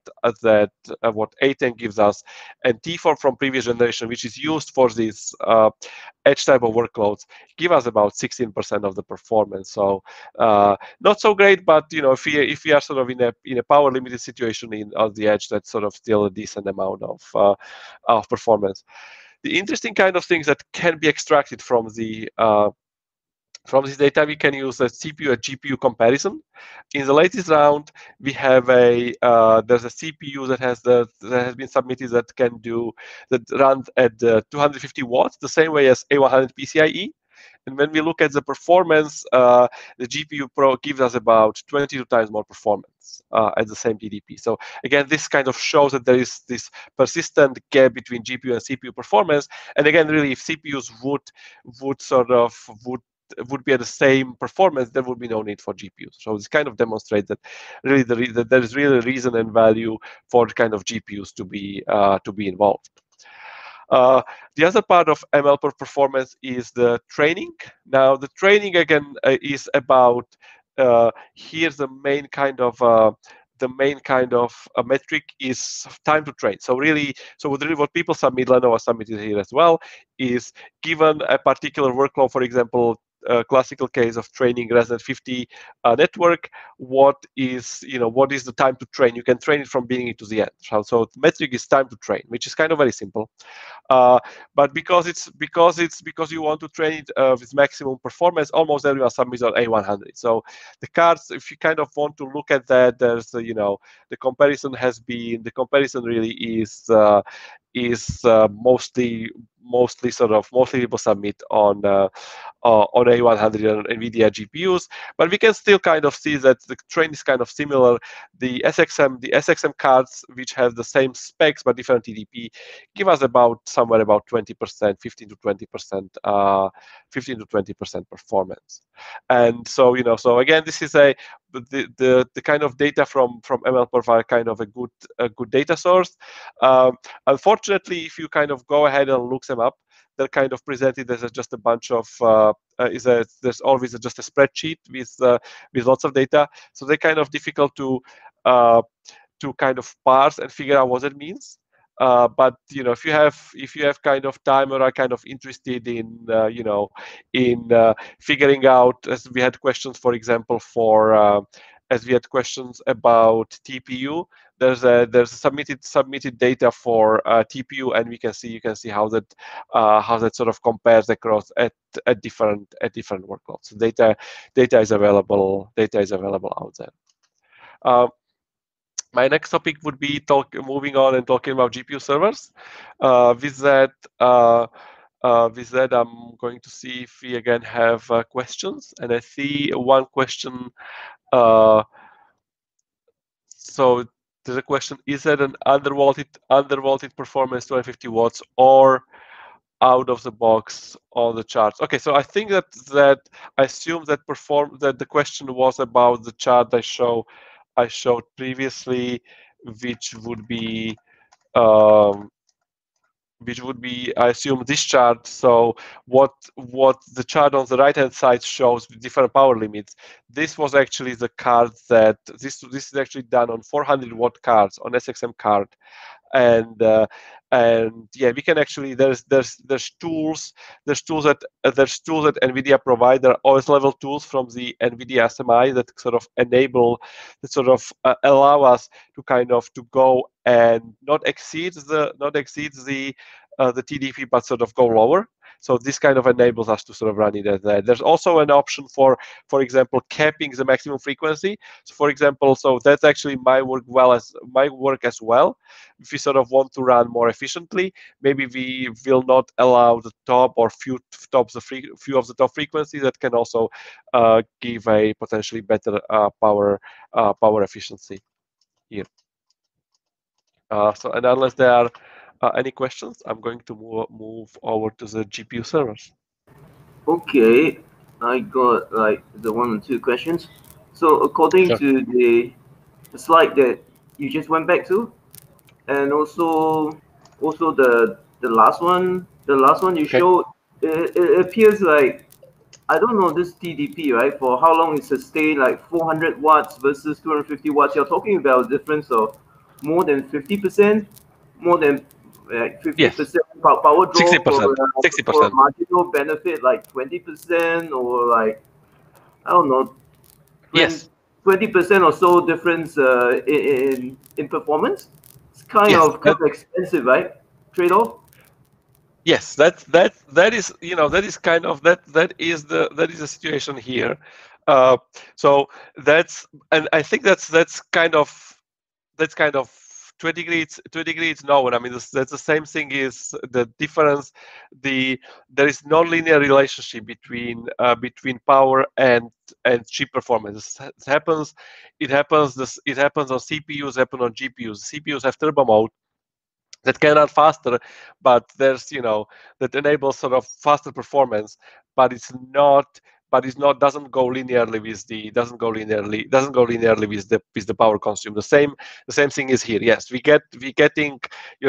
Speaker 1: what A10 gives us and T4 from previous generation, which is used for these edge type of workloads, give us about 16% of the performance. So not so great, but if we are sort of in a power limited situation on the edge, that's sort of still a decent amount of performance. The interesting kind of things that can be extracted from this data, we can use a CPU and GPU comparison. In the latest round, we have there's a CPU that has been submitted that runs at 250 watts, the same way as A100 PCIe. And when we look at the performance, the GPU Pro gives us about 22 times more performance at the same TDP. So again, this kind of shows that there is this persistent gap between GPU and CPU performance. And again, really, if CPUs would be at the same performance, there would be no need for GPUs. So this kind of demonstrates that really that there is really a reason and value for kind of GPUs to be involved. The other part of ML performance is the training. Now, the training again is about here's the main kind of metric is time to train. So really what people submit, Lenovo submitted here as well, is given a particular workload, for example, a classical case of training Resident 50 network, what is the time to train? You can train it from beginning to the end. So the metric is time to train, which is kind of very simple. But because you want to train it with maximum performance, almost everyone submits on A100. So the cards, if you kind of want to look at that, there's the comparison really is mostly people submit on A100 and Nvidia GPUs, but we can still kind of see that the trend is kind of similar. The SXM cards, which have the same specs but different TDP, give us somewhere about 20%, 15 to 20% performance. And so again, this is the kind of data from ML provide kind of a good data source. Unfortunately, if you kind of go ahead and look them up, they're kind of presented as just a bunch of there's always just a spreadsheet with lots of data, so they're kind of difficult to kind of parse and figure out what it means. But if you have kind of time or are kind of interested in figuring out, as we had questions, for example, as we had questions about TPU, there's submitted data for TPU, and you can see how that sort of compares across at different workloads. So data is available out there. My next topic would be moving on and talking about GPU servers. With that, I'm going to see if we again have questions, and I see one question. So there's a question: is that an undervolted performance 250 watts or out of the box on the charts? Okay, so I think that I assume that the question was about the chart I showed previously, which would be I assume this chart. So what the chart on the right hand side shows with different power limits. This was actually the card that this is actually done on 400 watt cards on SXM card, and And yeah, we can actually there's tools that Nvidia provide. There are OS level tools from the Nvidia SMI that sort of allow us to kind of to go and not exceed the TDP, but sort of go lower. So this kind of enables us to sort of run it as that. There's also an option for example, capping the maximum frequency. So for example, so that's actually my work as well. If we sort of want to run more efficiently, maybe we will not allow the top or few of the top frequencies. That can also give a potentially better power efficiency here. So, and unless there are any questions, I'm going to move over to the GPU servers.
Speaker 3: Okay, I got like the 1 or 2 questions. So according
Speaker 1: Sure.
Speaker 3: to the slide that you just went back to, and also the last one you
Speaker 1: Okay.
Speaker 3: showed, it appears like, I don't know, this TDP, right, for how long it sustained, like 400 watts versus 250 watts. You're talking about a difference of more than 50%, more than 50% power draw
Speaker 1: 60%,
Speaker 3: for
Speaker 1: 60%.
Speaker 3: a marginal benefit, like 20%, or like, I don't know,
Speaker 1: Yes.
Speaker 3: 20% or so difference in performance. It's kind of expensive, right? Trade-off.
Speaker 1: Yes, that is, you know, that is kind of that is the situation here. So that's, and I think that's kind of to a degree it's known. I mean, that's the same thing. Is the difference there is non-linear relationship between power and chip performance. It happens on CPUs, happen on GPUs. CPUs have turbo mode that can run faster, but there's, you know, that enables sort of faster performance, but it's not doesn't go linearly with the power consumed. The same thing is here. Yes, you're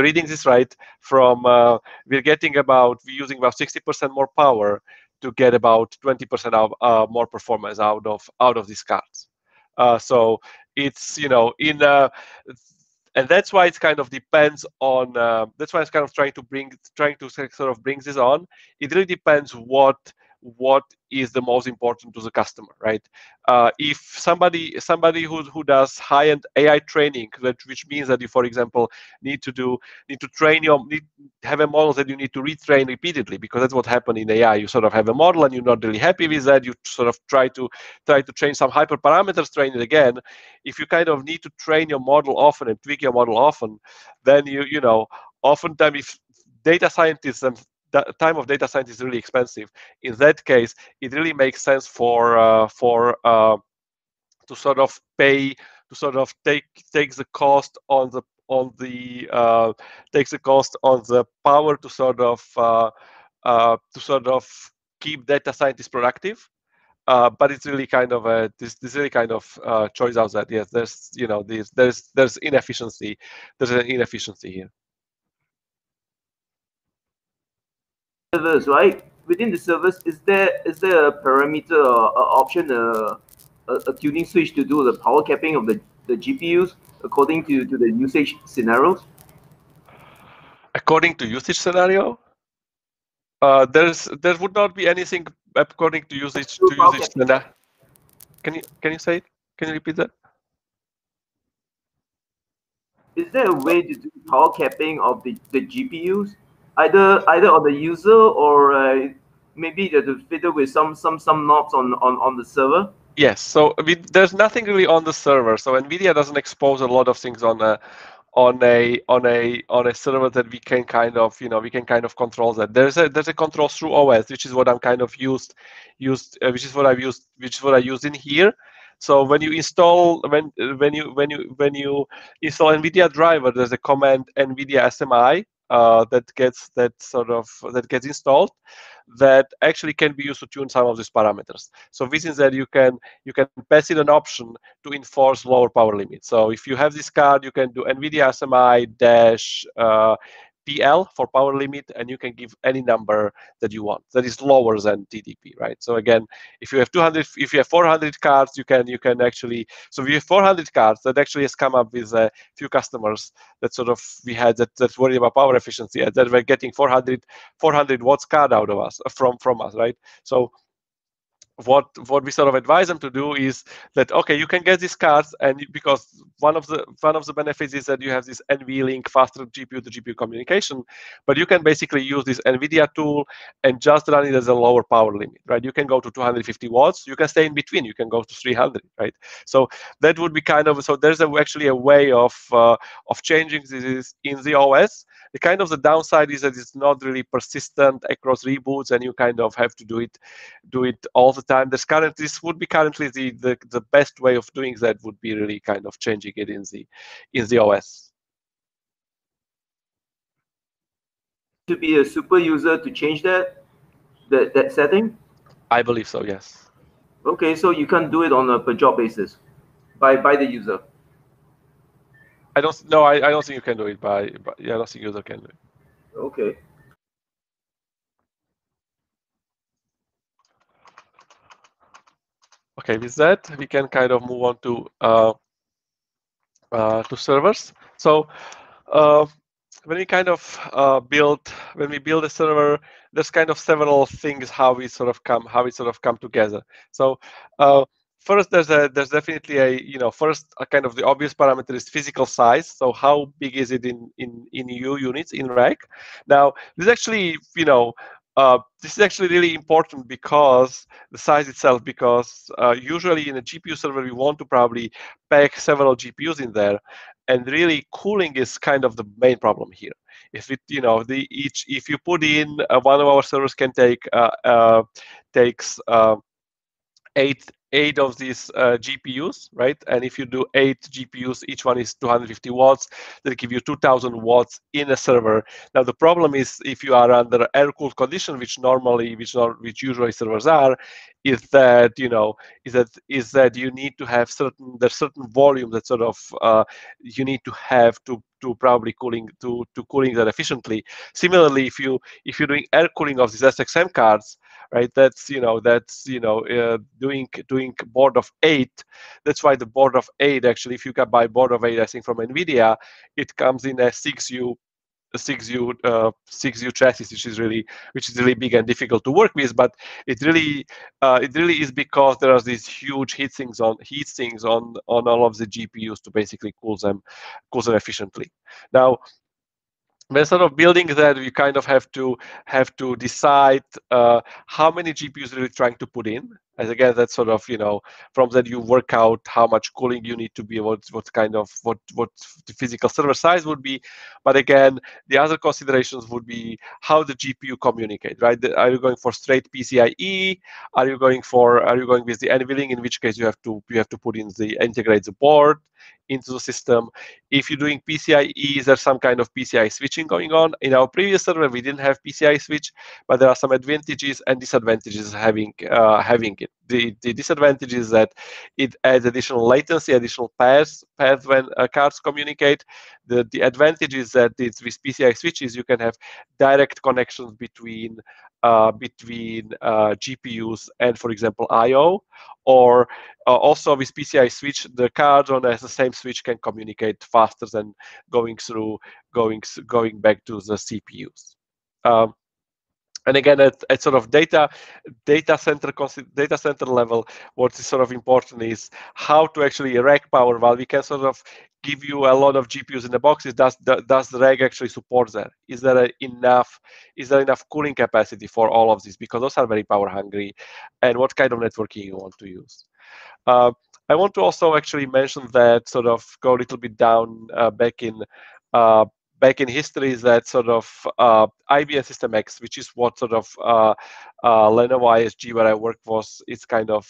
Speaker 1: reading this right from we're using about 60% more power to get about 20% of more performance out of these cards. So it's, you know, and that's why it's kind of depends on. That's why it's kind of trying to sort of bring this on. It really depends what is the most important to the customer, right? If somebody who does high-end AI training, which means that you, for example, need to have a model that you need to retrain repeatedly, because that's what happened in AI. You sort of have a model and you're not really happy with that. You sort of try to change some hyperparameters, train it again. If you kind of need to train your model often and tweak your model often, then you know, oftentimes if data scientists and the time of data science is really expensive. In that case, it really makes sense to sort of take the cost on the takes the cost on the power to sort of keep data scientists productive. But it's really kind of this really kind of choice out that, yes, there's, you know, there's inefficiency. There's an inefficiency here.
Speaker 3: Servers, right? Within the servers, is there a parameter or option, a tuning switch to do the power capping of the GPUs according to the usage scenarios?
Speaker 1: According to usage scenario, there would not be anything according to usage scenario. Can you say it? Can you repeat that?
Speaker 3: Is there a way to do power capping of the GPUs, either on the user, or maybe to fiddle with some knobs on the server?
Speaker 1: Yes. So there's nothing really on the server. So Nvidia doesn't expose a lot of things on a server that we can kind of, you know, we can kind of control that. There's a control through OS, which is what I'm kind of used which is what I use in here. So when you install install Nvidia driver, there's a command Nvidia SMI that gets installed, that actually can be used to tune some of these parameters. So within that, you can pass in an option to enforce lower power limits. So if you have this card, you can do Nvidia SMI dash PL for power limit, and you can give any number that you want that is lower than TDP, right? So again, if you have 200, if you have 400 cards, you can actually. So we have 400 cards that actually has come up with a few customers that sort of we had that worry about power efficiency and that were getting 400 watts card out of us from us, right? So what we sort of advise them to do is that, okay, you can get these cards, and because one of the benefits is that you have this NVLink faster GPU to GPU communication, but you can basically use this Nvidia tool and just run it as a lower power limit, right? You can go to 250 watts, you can stay in between, you can go to 300, right? So that would be kind of, so there's actually a way of changing this in the OS. The kind of the downside is that it's not really persistent across reboots, and you kind of have to do it all the time. This would be currently the best way of doing that would be really kind of changing it in the OS.
Speaker 3: To be a super user to change that setting?
Speaker 1: I believe so, yes.
Speaker 3: Okay, so you can't do it on a per job basis by the user.
Speaker 1: I don't think you can do it yeah, I don't think user can do it.
Speaker 3: Okay.
Speaker 1: Okay, with that we can kind of move on to servers. So when we kind of when we build a server, there's kind of several things how it sort of come together. So first, there's definitely first a kind of the obvious parameter is physical size. So how big is it in U units in rack? Now this is actually this is actually really important because the size itself, because usually in a GPU server we want to probably pack several GPUs in there, and really cooling is kind of the main problem here. If it if you put in one of our servers can takes eight of these GPUs, right? And if you do 8 GPUs, each one is 250 watts, that give you 2000 watts in a server. Now the problem is if you are under air-cooled condition, which usually servers are, is that you need to have certain volume that sort of you need to have to probably cooling that efficiently. Similarly, if you're doing air cooling of these SXM cards, right? That's doing board of 8. That's why the board of 8 actually, if you can buy board of 8, I think from Nvidia, it comes in a 6U chassis, which is really big and difficult to work with. But it really is because there are these huge heat sinks on all of the GPUs to basically cool them efficiently. Now, when sort of building that, you kind of have to decide how many GPUs you're really trying to put in. And again, that's sort of from that you work out how much cooling you need to be, what the physical server size would be. But again, the other considerations would be how the GPU communicate, right? Are you going for straight PCIe? Are you going with the NVLink? In which case you have to put in integrate the board into the system. If you're doing PCIe, is there some kind of PCI switching going on? In our previous server, we didn't have PCI switch, but there are some advantages and disadvantages having it. The disadvantage is that it adds additional latency, additional paths when cards communicate. The advantage is that with PCI switches, you can have direct connections between GPUs and, for example, I/O, or also with PCI switch, the cards on the same switch can communicate faster than going back to the CPUs. And again, at sort of data center level, what is sort of important is how to actually rack power. While we can sort of give you a lot of GPUs in the boxes, does the rack actually support that? Is there enough cooling capacity for all of this? Because those are very power hungry, and what kind of networking you want to use. I want to also actually mention that, sort of go a little bit down back in history, is that sort of IBM System X, which is what sort of Lenovo ISG, where I work, is kind of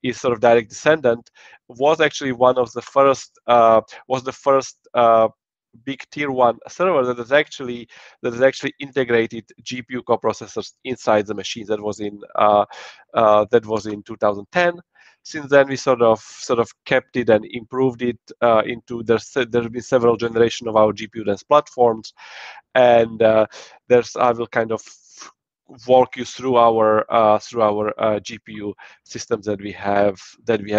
Speaker 1: is sort of direct descendant, was actually one of the first big tier 1 server that is actually integrated GPU coprocessors inside the machines. That was in 2010. Since then, we sort of kept it and improved it into there's been several generations of our GPU dense platforms, and I will kind of walk you through our GPU systems that we have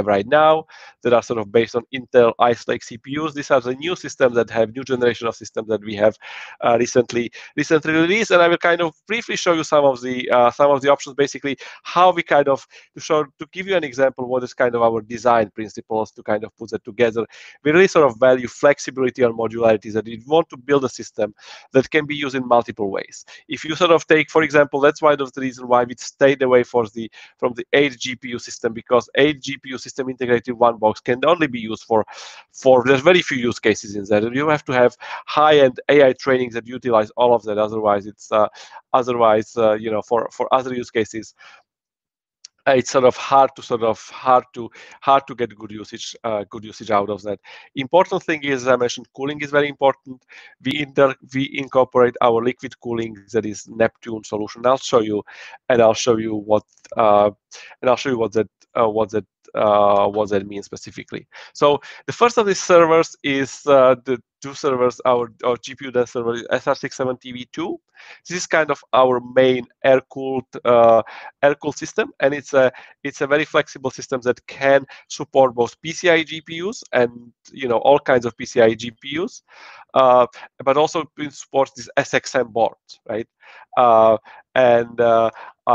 Speaker 1: right now that are sort of based on Intel Ice Lake CPUs. These are the new systems that have new generation of systems that we have recently released, and I will kind of briefly show you some of the options. Basically, how we kind of to give you an example what is kind of our design principles to kind of put that together. We really sort of value flexibility and modularity, that we want to build a system that can be used in multiple ways. If you sort of take, for example, that's why the reason why we stayed away from the 8 GPU system, because 8 GPU system integrated in one box can only be used for there's very few use cases in that. You have to have high-end AI trainings that utilize all of that. Otherwise, it's for other use cases, it's sort of hard to get good usage out of that. Important thing is, as I mentioned, cooling is very important. We incorporate our liquid cooling, that is Neptune solution. I'll show you what that means specifically. So the first of these servers is the two servers, our GPU dense server is SR67TV2. This is kind of our main air-cooled system, and it's a very flexible system that can support both PCIe GPUs and all kinds of PCIe GPUs, but also it supports this SXM board, right? I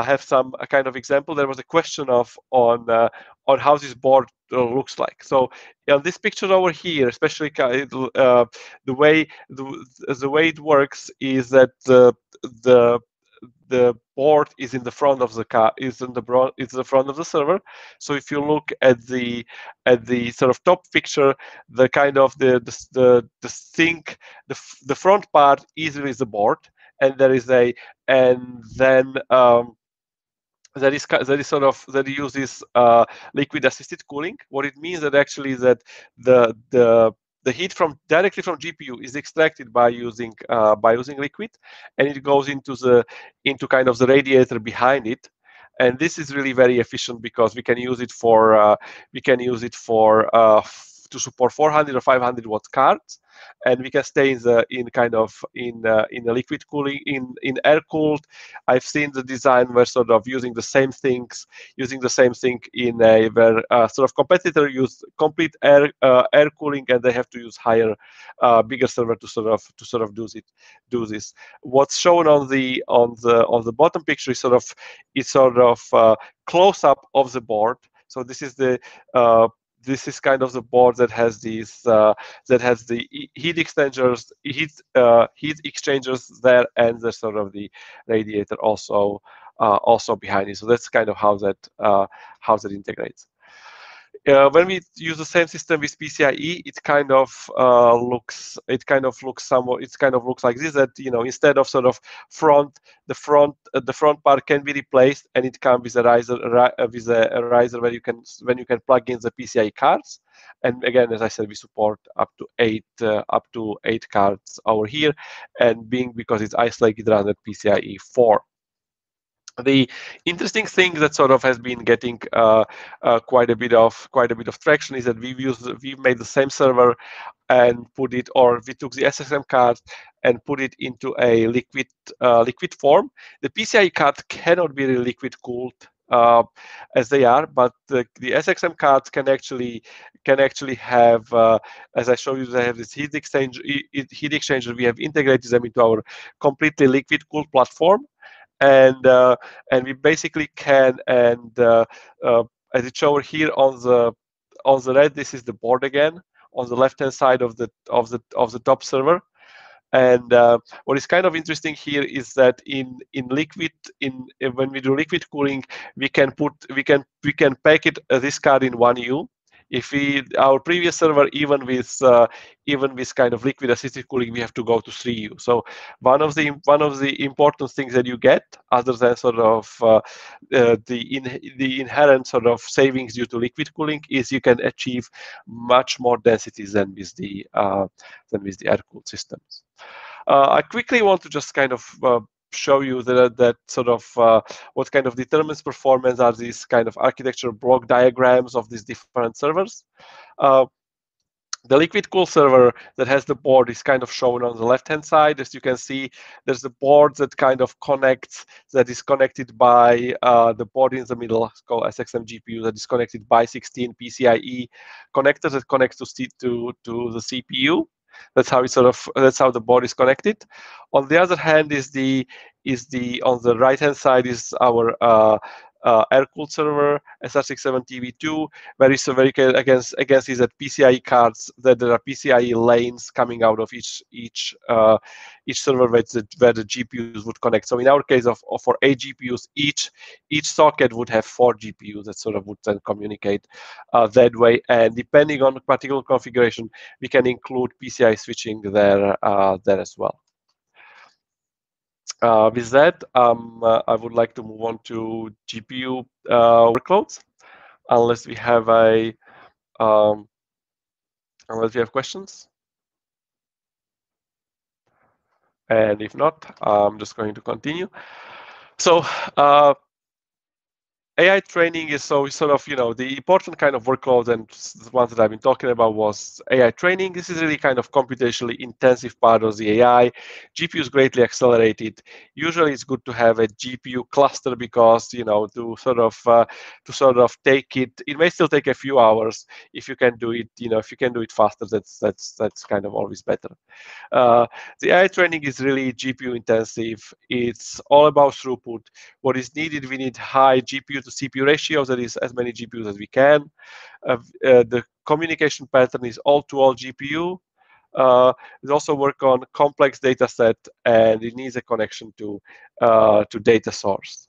Speaker 1: have some kind of example. There was a question on how this board looks like. So on this picture over here, especially the way it works is that the board is in the front of the car, is the front of the server. So if you look at the sort of top picture, the kind of the front part is the board, and there is that uses liquid assisted cooling. What it means that actually that the heat directly from GPU is extracted by using liquid, and it goes into kind of the radiator behind it. And this is really very efficient because we can use it to support 400 or 500 watt cards, and we can stay in a liquid cooling, in air cooled. I've seen the design where sort of using the same thing in a where sort of competitor use complete air cooling, and they have to use bigger server to sort of do this. What's shown on the bottom picture is sort of close up of the board. So this is kind of the board that has these heat exchangers there, and the sort of the radiator also behind it. So that's kind of how that integrates. When we use the same system with PCIe, it kind of looks like this. That instead of sort of the front part can be replaced, and it comes with a riser where you can plug in the PCIe cards. And again, as I said, we support up to eight cards over here, and because it's Ice Lake, it runs at PCIe 4. The interesting thing that sort of has been getting quite a bit of traction is that we've made the same server and we took the SSM card and put it into a liquid form. The PCIe card cannot be really liquid cooled as they are, but the SXM cards can actually have, as I show you, they have this heat exchanger. We have integrated them into our completely liquid cooled platform. And we basically can, and as it's shown here on the red, this is the board again on the left-hand side of the top server. And what is kind of interesting here is that when we do liquid cooling, we can pack this card in 1U. If our previous server, even with kind of liquid assisted cooling, we have to go to 3U. So one of the important things that you get, other than sort of the inherent sort of savings due to liquid cooling, is you can achieve much more densities than with the air cooled systems. I quickly want to just kind of show you that sort of what kind of determines performance are these kind of architecture block diagrams of these different servers. Uh, the liquid cool server that has the board is kind of shown on the left-hand side. As you can see, there's the board that kind of connects, that is connected by the board in the middle, it's called SXM GPU, that is connected by 16 PCIe connectors that connects to the CPU. That's how that's how the board is connected. On the other hand, on the right-hand side is our air-cooled server, SR67TV2, very against is that PCIe cards, that there are PCIe lanes coming out of each server where the GPUs would connect. So in our case for 8 GPUs, each socket would have 4 GPUs that sort of would then communicate that way. And depending on the particular configuration, we can include PCI switching there as well. With that, I would like to move on to GPU workloads, unless we have questions. And if not, I'm just going to continue. So AI training is sort of, the important kind of workload, and the ones that I've been talking about was AI training. This is really kind of computationally intensive part of the AI. GPU is greatly accelerated. Usually it's good to have a GPU cluster because, to sort of take it, it may still take a few hours. If you can do it, if you can do it faster, that's kind of always better. The AI training is really GPU intensive. It's all about throughput. What is needed, we need high GPU to CPU ratio, that is as many GPUs as we can. The communication pattern is all-to-all GPU. We also work on complex data set, and it needs a connection to data source.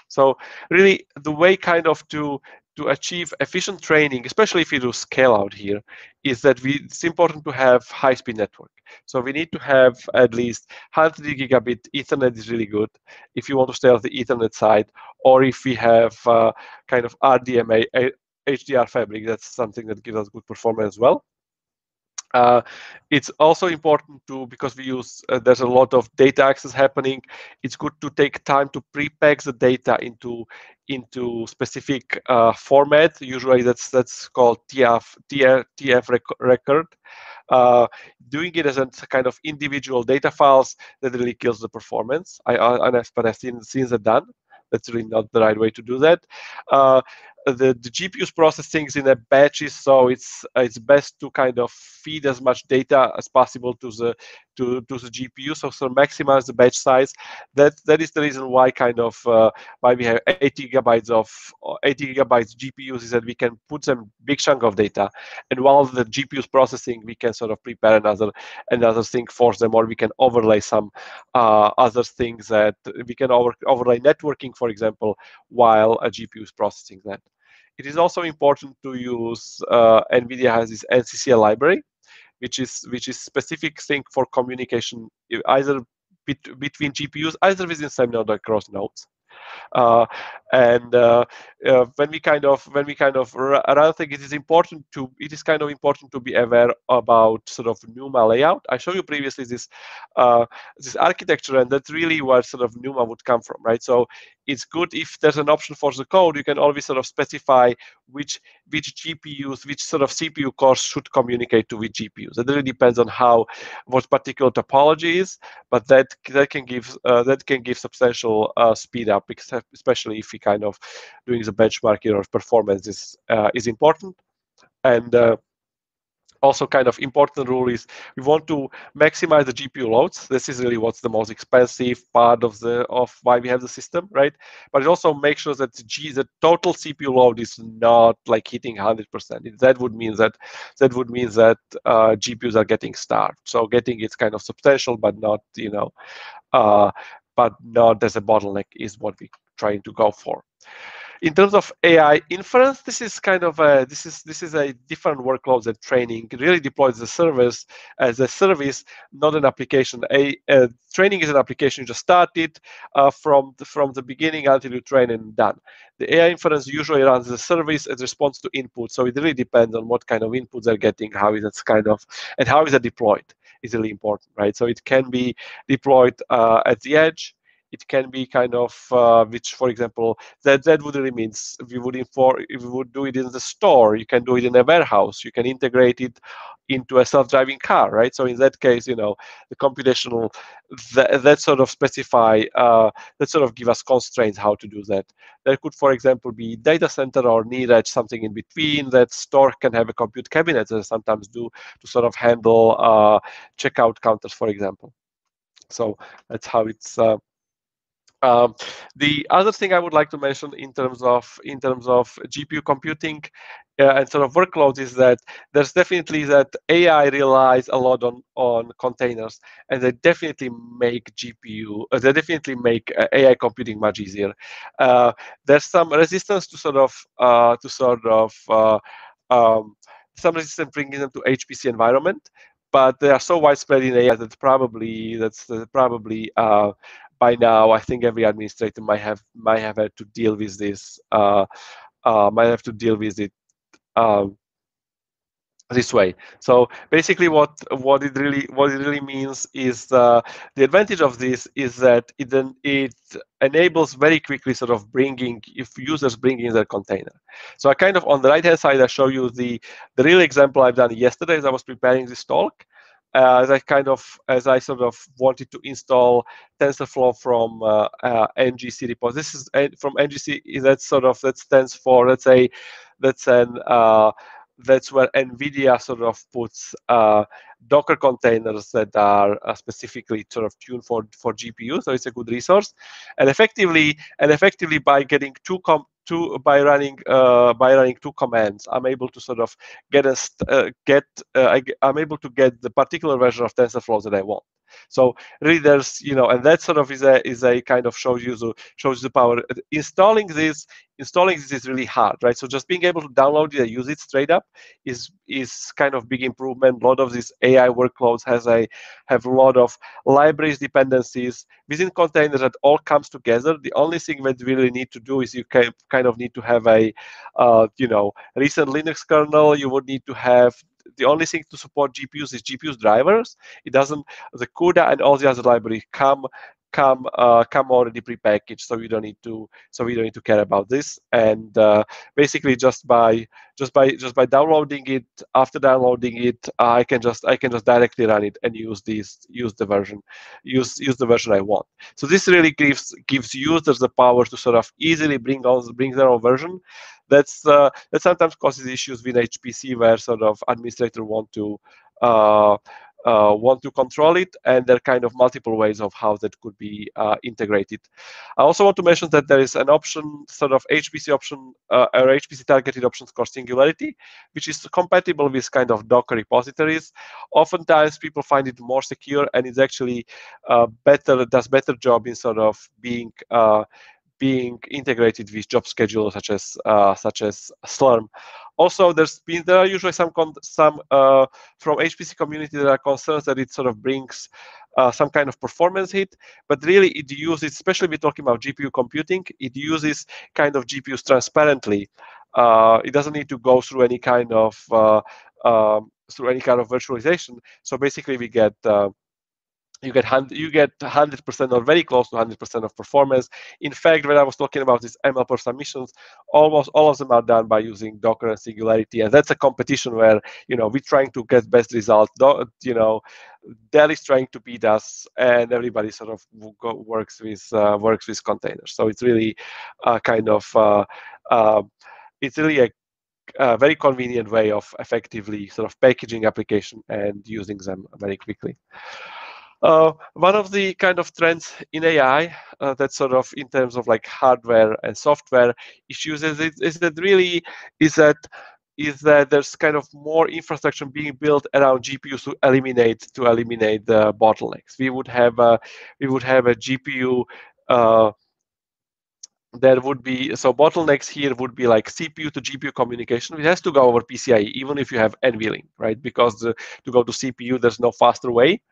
Speaker 1: So really, the way kind of to achieve efficient training, especially if you do scale out here, is that it's important to have high-speed network. So we need to have at least 100 gigabit Ethernet is really good if you want to stay on the Ethernet side, or if we have kind of RDMA, HDR fabric, that's something that gives us good performance as well. It's also important because we use, there's a lot of data access happening. It's good to take time to pre-pack the data into specific format. Usually that's called TF record. Doing it as a kind of individual data files, that really kills the performance. But I've seen that done. That's really not the right way to do that. The GPUs process things in a batches, so it's best to kind of feed as much data as possible to the GPU, so maximize the batch size. That is the reason why why we have 80 gigabytes GPUs, is that we can put them big chunk of data, and while the GPUs processing, we can sort of prepare another thing for them, or we can overlay some other things that we can overlay networking, for example, while a GPU is processing that. It is also important to use, Nvidia has this NCCL library, which is specific thing for communication, either between GPUs, either within same node or across nodes. When we kind of run things, it is kind of important to be aware about sort of NUMA layout. I showed you previously this architecture, and that's really where sort of NUMA would come from, right? So it's good if there's an option for the code, you can always sort of specify which GPUs, which sort of CPU cores should communicate to which GPUs. It really depends on what particular topology is, but that can give substantial speed up, especially if we kind of doing the benchmarking of performance is important. And also kind of important rule is we want to maximize the GPU loads. This is really what's the most expensive part of why we have the system, right? But it also makes sure that the total CPU load is not like hitting 100%. That would mean that GPUs are getting starved. So getting it's kind of substantial, but not but not as a bottleneck is what we're trying to go for. In terms of AI inference, this is kind of a different workload than training. It really deploys the service as a service, not an application. Training is an application. You just start it from the beginning until you train and done. The AI inference usually runs the service as response to input. So it really depends on what kind of inputs they're getting, and how is it deployed is really important, right? So it can be deployed at the edge. It can be kind of which, for example, that would really means if we would do it in the store, you can do it in a warehouse, you can integrate it into a self-driving car, right? So in that case, the computational that sort of specify that sort of give us constraints how to do that. There could, for example, be data center or near edge, something in between. That store can have a compute cabinet that sometimes do to sort of handle checkout counters, for example. So that's how it's. The other thing I would like to mention in terms of GPU computing and sort of workloads is that there's definitely that AI relies a lot on containers, and they definitely make they definitely make AI computing much easier. There's some resistance to some resistance bringing them to HPC environment, but they are so widespread in AI that probably by now, I think every administrator might have had to deal with this. Might have to deal with it this way. So basically, what it really means is the advantage of this is that it enables very quickly sort of if users bring in their container. So I kind of on the right hand side I show you the real example I've done yesterday as I was preparing this talk. As I sort of wanted to install TensorFlow from NGC repos. This is from NGC. That stands for, let's say, that's where Nvidia sort of puts Docker containers that are specifically sort of tuned for GPU. So it's a good resource, and effectively by getting by running two commands, I'm able to sort of I'm able to get the particular version of TensorFlow that I want. So really, there's and that sort of is a kind of shows you the power. Installing this is really hard, right? So just being able to download it and use it straight up is kind of big improvement. A lot of these AI workloads have a lot of libraries dependencies within containers that all comes together. The only thing that we really need to do is you kind of need to have a recent Linux kernel. You would need to have the only thing to support GPUs is GPUs drivers. It doesn't. The CUDA and all the other libraries come already prepackaged, so we don't need to care about this. And basically, just by downloading it, after downloading it, I can just directly run it and use the version I want. So this really gives users the power to sort of easily bring their own version. That sometimes causes issues with HPC where sort of administrators want to control it, and there are kind of multiple ways of how that could be integrated. I also want to mention that there is an option, sort of HPC option or HPC targeted options called Singularity, which is compatible with kind of Docker repositories. Oftentimes, people find it more secure, and it's actually does better job in sort of being integrated with job schedulers such as Slurm. Also, there are usually some from HPC community that are concerns that it sort of brings some kind of performance hit, but really it uses, especially we're talking about GPU computing, it uses kind of GPUs transparently. It doesn't need to go through any kind of virtualization. So basically, we get you get 100% or very close to 100% of performance. In fact, when I was talking about these ML per submissions, almost all of them are done by using Docker and Singularity, and that's a competition where we're trying to get best results. Dell is trying to beat us, and everybody sort of works with containers. So it's really it's really a very convenient way of effectively sort of packaging application and using them very quickly. One of the kind of trends in AI that sort of in terms of like hardware and software issues is that there's kind of more infrastructure being built around GPUs to eliminate the bottlenecks. We would have a GPU. There would be bottlenecks here would be like CPU to GPU communication. It has to go over PCIe, even if you have NVLink, right? Because to go to CPU, there's no faster way.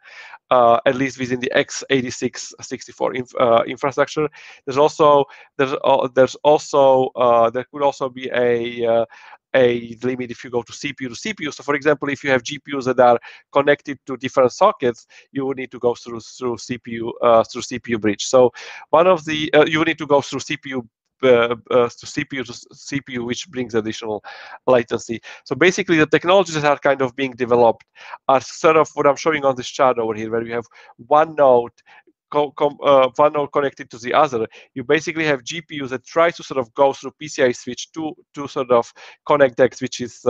Speaker 1: At least within the x86 64 infrastructure. There could also be a limit if you go to CPU to CPU. So for example, if you have GPUs that are connected to different sockets, you would need to go through CPU bridge. So one of the you would need to go through CPU to CPU, which brings additional latency. So basically, the technologies that are kind of being developed are sort of what I'm showing on this chart over here, where you have one node one node connected to the other. You basically have GPUs that try to sort of go through PCI switch to sort of connect X, which is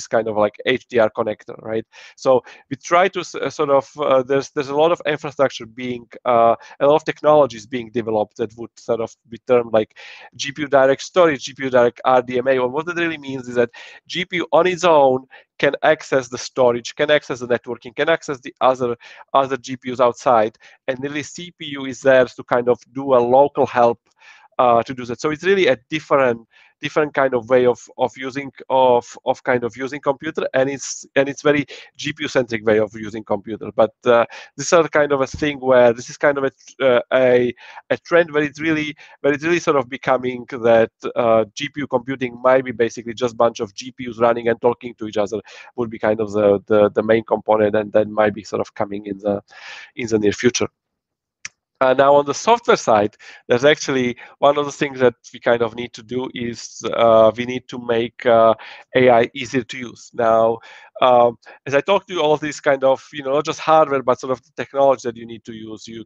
Speaker 1: kind of like HDR connector, right? So we try to sort of there's a lot of infrastructure being a lot of technologies being developed that would sort of be termed like GPU direct storage, GPU direct RDMA. And what that really means is that GPU on its own can access the storage, can access the networking, can access the other GPUs outside, and really CPU is there to kind of do a local help to do that. So it's really a different kind of way of using computer, and it's very GPU centric way of using computer. But this is kind of a thing where this is kind of a trend where it's really sort of becoming that GPU computing might be basically just a bunch of GPUs running and talking to each other would be kind of the main component, and then might be sort of coming in the near future. Now on the software side, there's actually one of the things that we kind of need to do is we need to make AI easier to use. Now, as I talk to you, all of these kind of, not just hardware, but sort of the technology that you need to use, you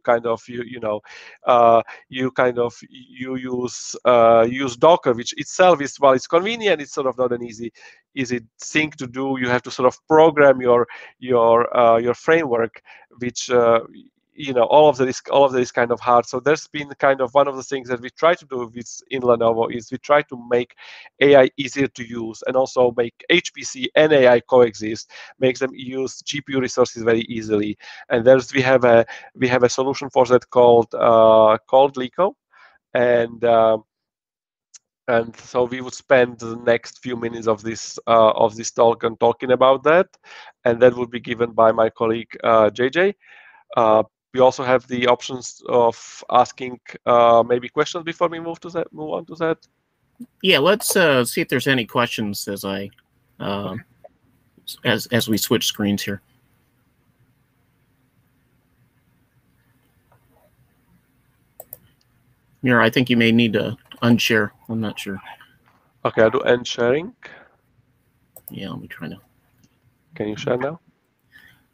Speaker 1: use Docker, which itself is, while it's convenient, it's sort of not an easy thing to do. You have to sort of program your framework, which all of that is kind of hard. So there's been kind of one of the things that we try to do in Lenovo is we try to make AI easier to use, and also make HPC and AI coexist, makes them use GPU resources very easily. And we have a solution for that called Lico, and so we would spend the next few minutes of this talk on talking about that, and that would be given by my colleague JJ. We also have the options of asking maybe questions before we move on to that.
Speaker 2: Yeah, let's see if there's any questions as as we switch screens here. Miro, I think you may need to unshare. I'm not sure.
Speaker 1: Okay, I'll do end sharing.
Speaker 2: Yeah, let me try now.
Speaker 1: Can you share now?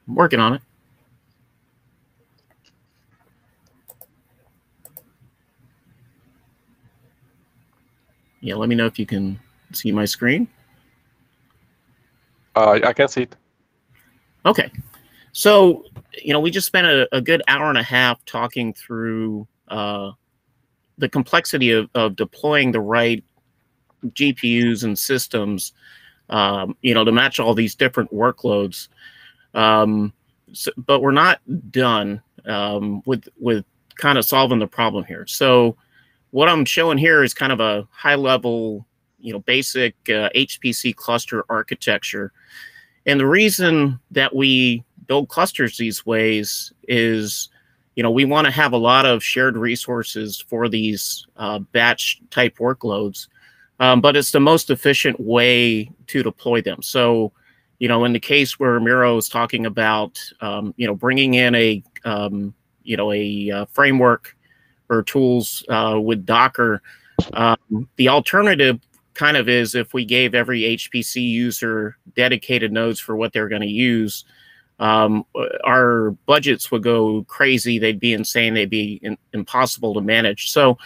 Speaker 2: I'm working on it. Yeah, let me know if you can see my screen.
Speaker 1: I can see it.
Speaker 2: Okay. So, we just spent a good hour and a half talking through the complexity of deploying the right GPUs and systems, to match all these different workloads. But we're not done with kind of solving the problem here. So what I'm showing here is kind of a high level, basic HPC cluster architecture. And the reason that we build clusters these ways is, we want to have a lot of shared resources for these batch type workloads, but it's the most efficient way to deploy them. So, in the case where Miro is talking about, bringing in a framework or tools with Docker, the alternative kind of is if we gave every HPC user dedicated nodes for what they're going to use, our budgets would go crazy. They'd be insane. They'd be impossible to manage. So,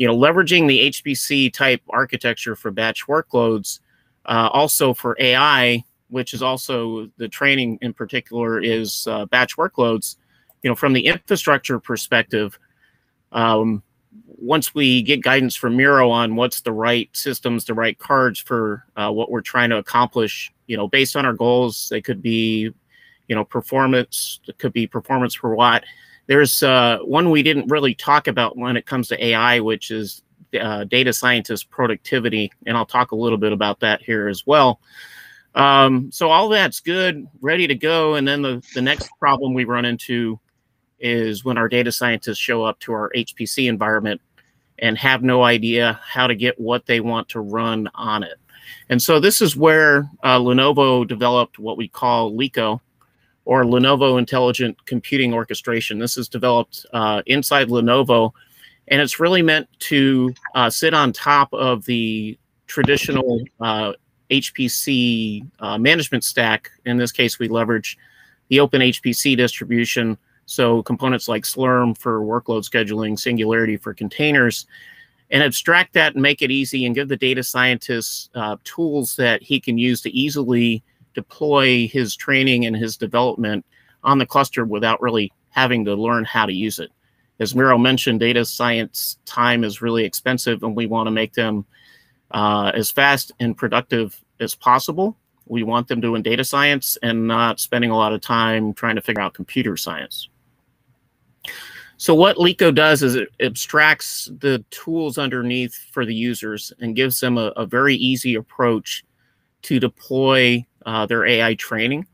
Speaker 2: leveraging the HPC type architecture for batch workloads, also for AI, which is also the training in particular is batch workloads, from the infrastructure perspective, once we get guidance from Miro on what's the right systems, the right cards for what we're trying to accomplish, based on our goals, they could be, performance, it could be performance per watt. There's one we didn't really talk about when it comes to AI, which is data scientist productivity, and I'll talk a little bit about that here as well. So all that's good, ready to go, and then the next problem we run into is when our data scientists show up to our HPC environment and have no idea how to get what they want to run on it. And so this is where Lenovo developed what we call LECO, or Lenovo Intelligent Computing Orchestration. This is developed inside Lenovo, and it's really meant to sit on top of the traditional HPC management stack. In this case, we leverage the Open HPC distribution, so components like Slurm for workload scheduling, Singularity for containers, and abstract that and make it easy and give the data scientists tools that he can use to easily deploy his training and his development on the cluster without really having to learn how to use it. As Miro mentioned, data science time is really expensive, and we want to make them as fast and productive as possible. We want them doing data science and not spending a lot of time trying to figure out computer science. So what LECO does is it abstracts the tools underneath for the users and gives them a very easy approach to deploy their AI training.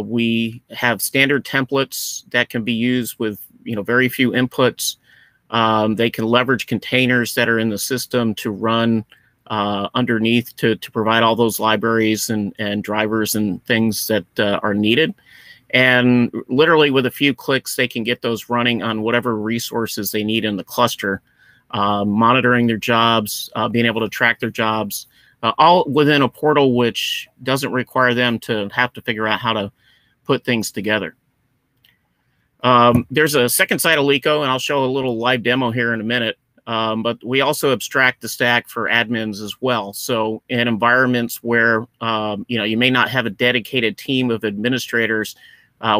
Speaker 2: We have standard templates that can be used with very few inputs. They can leverage containers that are in the system to run underneath to provide all those libraries and drivers and things that are needed. And literally with a few clicks, they can get those running on whatever resources they need in the cluster, monitoring their jobs, being able to track their jobs, all within a portal which doesn't require them to have to figure out how to put things together. There's a second side of LECO, and I'll show a little live demo here in a minute. But we also abstract the stack for admins as well. So in environments where you may not have a dedicated team of administrators,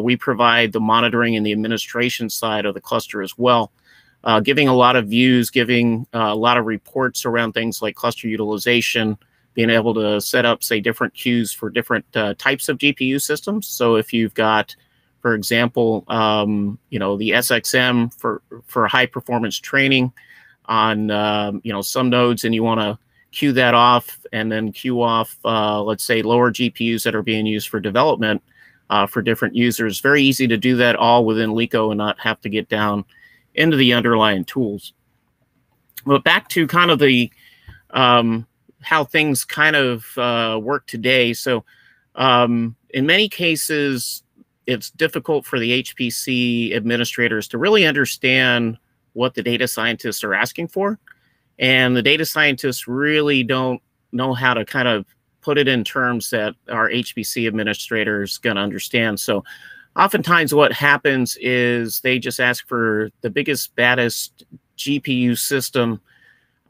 Speaker 2: we provide the monitoring and the administration side of the cluster as well, giving a lot of views, giving a lot of reports around things like cluster utilization, being able to set up, say, different queues for different types of GPU systems. So if you've got, for example, the SXM for high performance training on some nodes, and you want to queue that off and then queue off, let's say, lower GPUs that are being used for development for different users. Very easy to do that all within LECO and not have to get down into the underlying tools. But back to kind of the how things kind of work today. So in many cases, it's difficult for the HPC administrators to really understand what the data scientists are asking for. And the data scientists really don't know how to kind of put it in terms that our HPC administrators going to understand. So oftentimes what happens is they just ask for the biggest, baddest GPU system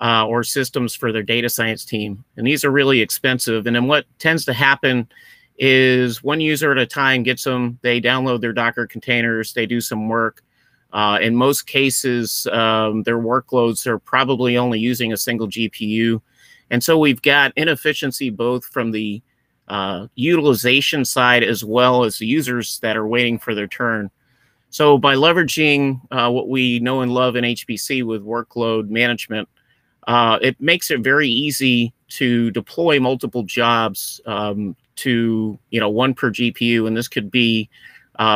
Speaker 2: or systems for their data science team. And these are really expensive. And then what tends to happen is one user at a time gets them, they download their Docker containers, they do some work. In most cases, their workloads are probably only using a single GPU. And so we've got inefficiency both from the utilization side as well as the users that are waiting for their turn. So by leveraging what we know and love in HPC with workload management, it makes it very easy to deploy multiple jobs to one per GPU. And this could be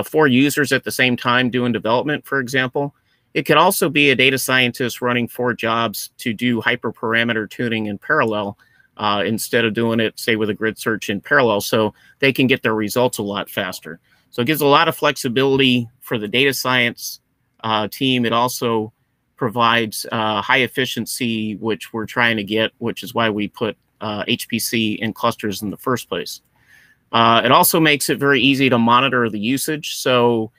Speaker 2: 4 users at the same time doing development, for example. It could also be a data scientist running 4 jobs to do hyperparameter tuning in parallel instead of doing it, say, with a grid search in parallel, so they can get their results a lot faster. So it gives a lot of flexibility for the data science team. It also provides high efficiency, which we're trying to get, which is why we put HPC in clusters in the first place. It also makes it very easy to monitor the usage. So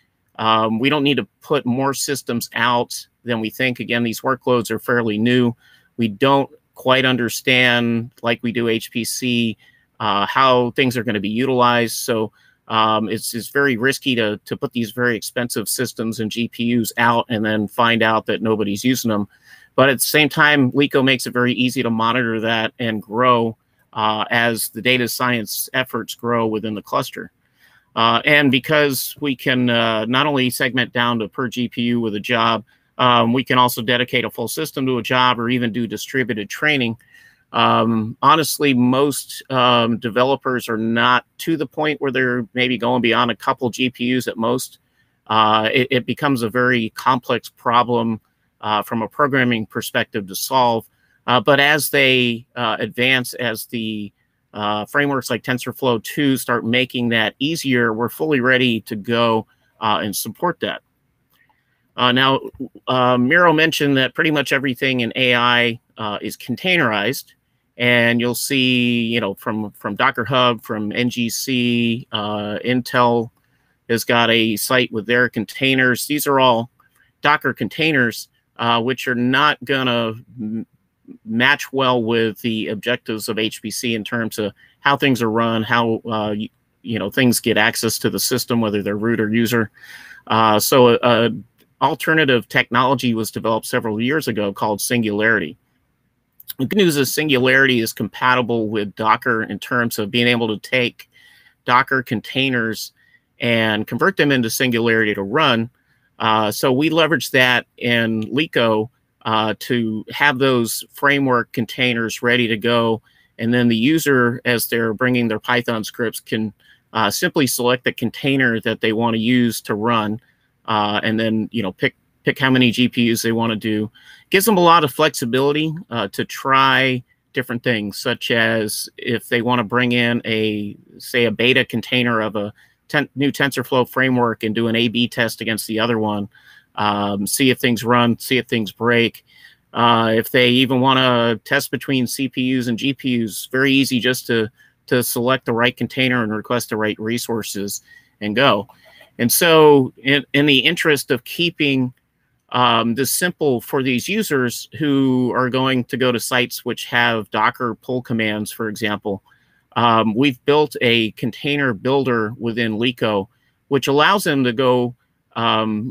Speaker 2: we don't need to put more systems out than we think. Again, these workloads are fairly new. We don't quite understand, like we do HPC, how things are going to be utilized. So it's very risky to put these very expensive systems and GPUs out and then find out that nobody's using them. But at the same time, LECO makes it very easy to monitor that and grow as the data science efforts grow within the cluster. And because we can not only segment down to per GPU with a job, we can also dedicate a full system to a job or even do distributed training. Honestly, most developers are not to the point where they're maybe going beyond a couple GPUs at most. It becomes a very complex problem from a programming perspective to solve. But as they advance, as the frameworks like TensorFlow 2 start making that easier, we're fully ready to go and support that. Now, Miro mentioned that pretty much everything in AI is containerized, and you'll see, you know, from Docker Hub, from NGC, Intel has got a site with their containers. These are all Docker containers, which are not going to match well with the objectives of HPC in terms of how things are run, how you know, things get access to the system, whether they're root or user. So alternative technology was developed several years ago called Singularity. The good news is Singularity is compatible with Docker in terms of being able to take Docker containers and convert them into Singularity to run. So we leverage that in Lico to have those framework containers ready to go. And then the user, as they're bringing their Python scripts, can simply select the container that they want to use to run, and then, you know, pick how many GPUs they want to do. Gives them a lot of flexibility to try different things, such as if they want to bring in say a beta container of a new TensorFlow framework and do an A/B test against the other one, see if things run, see if things break. If they even want to test between CPUs and GPUs, very easy just to select the right container and request the right resources and go. And so in the interest of keeping this simple for these users who are going to go to sites which have Docker pull commands, for example, we've built a container builder within Lico, which allows them to go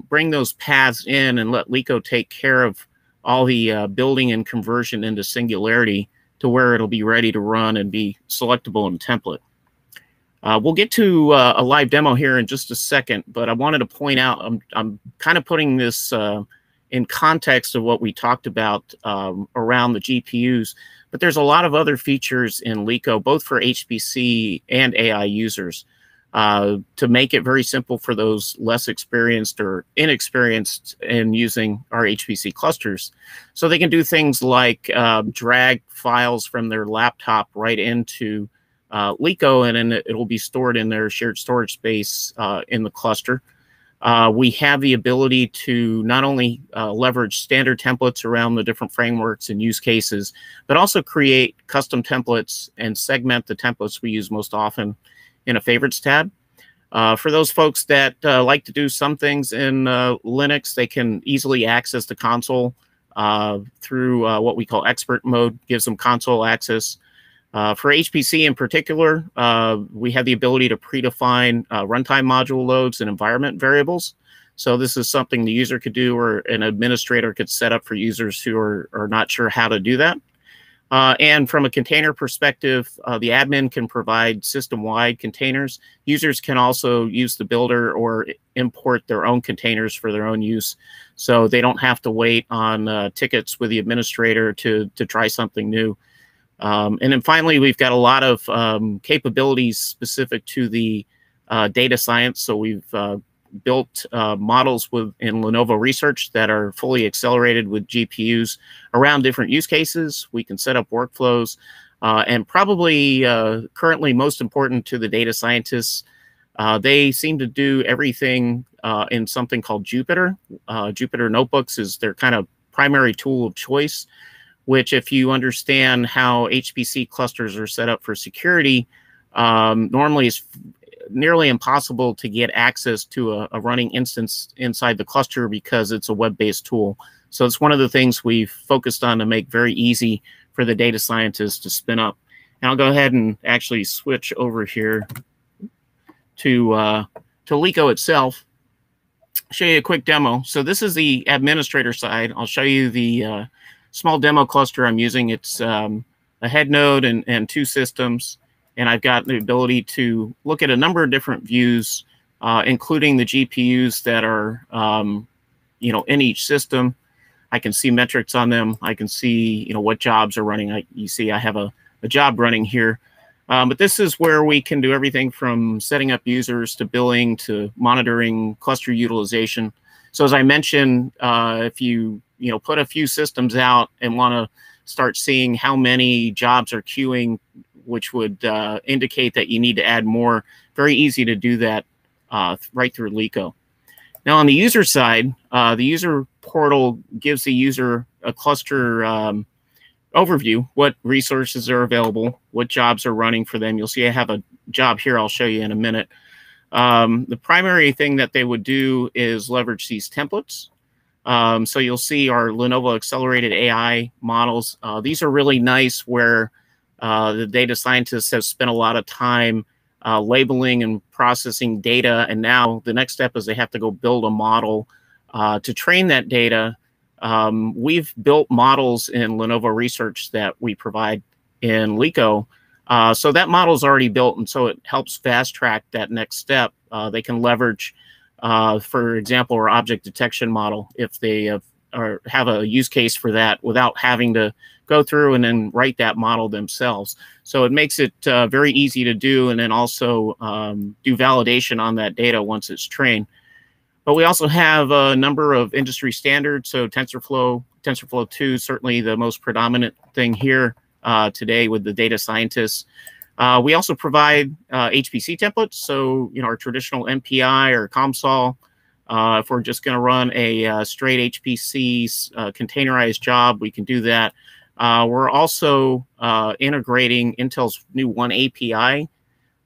Speaker 2: bring those paths in and let Lico take care of all the building and conversion into Singularity to where it'll be ready to run and be selectable in template. We'll get to a live demo here in just a second, but I wanted to point out, I'm kind of putting this in context of what we talked about around the GPUs, but there's a lot of other features in Lico, both for HPC and AI users, to make it very simple for those less experienced or inexperienced in using our HPC clusters. So they can do things like drag files from their laptop right into Lico, and then it will be stored in their shared storage space in the cluster. We have the ability to not only leverage standard templates around the different frameworks and use cases, but also create custom templates and segment the templates we use most often in a favorites tab. For those folks that like to do some things in Linux, they can easily access the console through what we call expert mode, gives them console access. For HPC in particular, we have the ability to predefine runtime module loads and environment variables. So this is something the user could do, or an administrator could set up for users who are not sure how to do that. And from a container perspective, the admin can provide system-wide containers. Users can also use the builder or import their own containers for their own use. So they don't have to wait on tickets with the administrator to try something new. And then finally, we've got a lot of capabilities specific to the data science. So we've built models in Lenovo Research that are fully accelerated with GPUs around different use cases. We can set up workflows, and probably currently most important to the data scientists, they seem to do everything in something called Jupyter. Jupyter Notebooks is their kind of primary tool of choice, which, if you understand how HPC clusters are set up for security, normally is nearly impossible to get access to a running instance inside the cluster because it's a web-based tool. So it's one of the things we've focused on to make very easy for the data scientists to spin up. And I'll go ahead and actually switch over here to Lico itself, show you a quick demo. So this is the administrator side. I'll show you the small demo cluster I'm using. It's a head node and two systems. And I've got the ability to look at a number of different views, including the GPUs that are, in each system. I can see metrics on them. I can see, what jobs are running. You see I have a job running here. But this is where we can do everything from setting up users to billing to monitoring cluster utilization. So as I mentioned, if you put a few systems out and want to start seeing how many jobs are queuing, which would indicate that you need to add more. Very easy to do that right through Lico. Now on the user side, the user portal gives the user a cluster overview, what resources are available, what jobs are running for them. You'll see I have a job here I'll show you in a minute. The primary thing that they would do is leverage these templates. So you'll see our Lenovo accelerated AI models. These are really nice where the data scientists have spent a lot of time labeling and processing data. And now the next step is they have to go build a model to train that data. We've built models in Lenovo Research that we provide in Lico. So that model is already built, and so it helps fast track that next step. They can leverage, for example, our object detection model if they have a use case for that without having to go through and then write that model themselves. So it makes it very easy to do, and then also do validation on that data once it's trained. But we also have a number of industry standards. So TensorFlow 2, certainly the most predominant thing here today with the data scientists. We also provide HPC templates. So, our traditional MPI or COMSOL, if we're just going to run a straight HPC containerized job, we can do that. We're also integrating Intel's new One API,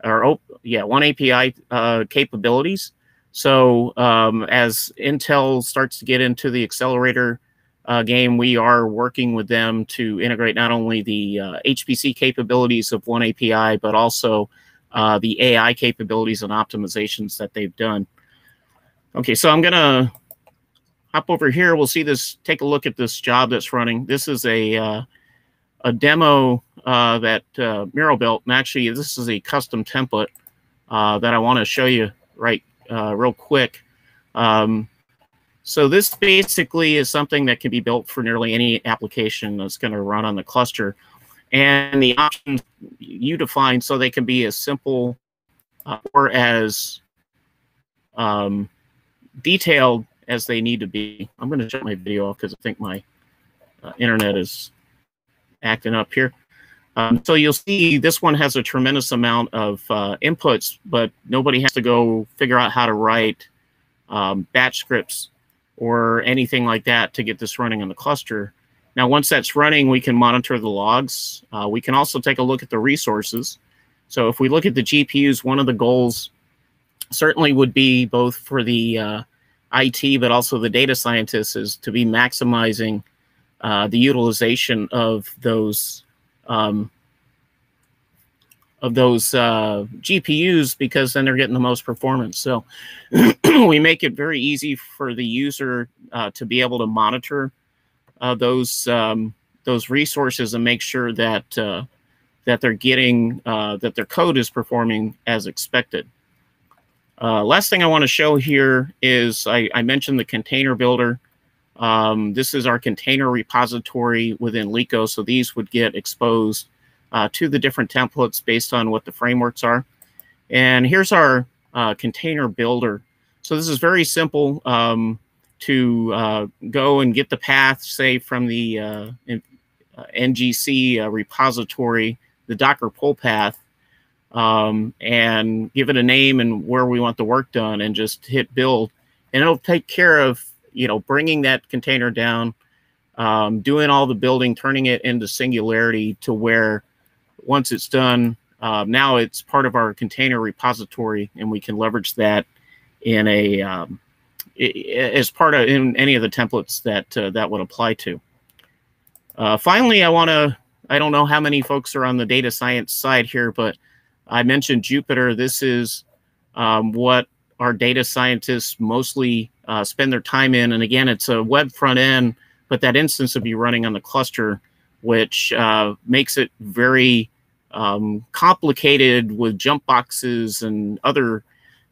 Speaker 2: One API capabilities. So as Intel starts to get into the accelerator game, we are working with them to integrate not only the HPC capabilities of One API, but also the AI capabilities and optimizations that they've done. Okay, so I'm going to hop over here. We'll see this, take a look at this job that's running. This is a demo that Miro built. And actually, this is a custom template that I want to show you real quick. So this basically is something that can be built for nearly any application that's going to run on the cluster. And the options you define so they can be as simple or as detailed as they need to be. I'm going to shut my video off because I think my internet is acting up here. So you'll see this one has a tremendous amount of inputs, but nobody has to go figure out how to write batch scripts or anything like that to get this running in the cluster. Now, once that's running, we can monitor the logs. We can also take a look at the resources. So if we look at the GPUs, one of the goals certainly would be both for the IT, but also the data scientists, is to be maximizing the utilization of those GPUs, because then they're getting the most performance. So we make it very easy for the user to be able to monitor those resources and make sure that that they're getting that their code is performing as expected. Last thing I want to show here is I mentioned the container builder. This is our container repository within Lico, so these would get exposed to the different templates based on what the frameworks are. And here's our container builder. So this is very simple to go and get the path, say, from the NGC repository, the Docker pull path, and give it a name and where we want the work done, and just hit build. And it'll take care of, bringing that container down, doing all the building, turning it into Singularity to where once it's done, now it's part of our container repository, and we can leverage that in a as part of in any of the templates that that would apply to. Finally, I don't know how many folks are on the data science side here, but I mentioned Jupyter. This is what our data scientists mostly spend their time in. And again, it's a web front end, but that instance would be running on the cluster, which makes it very complicated with jump boxes and other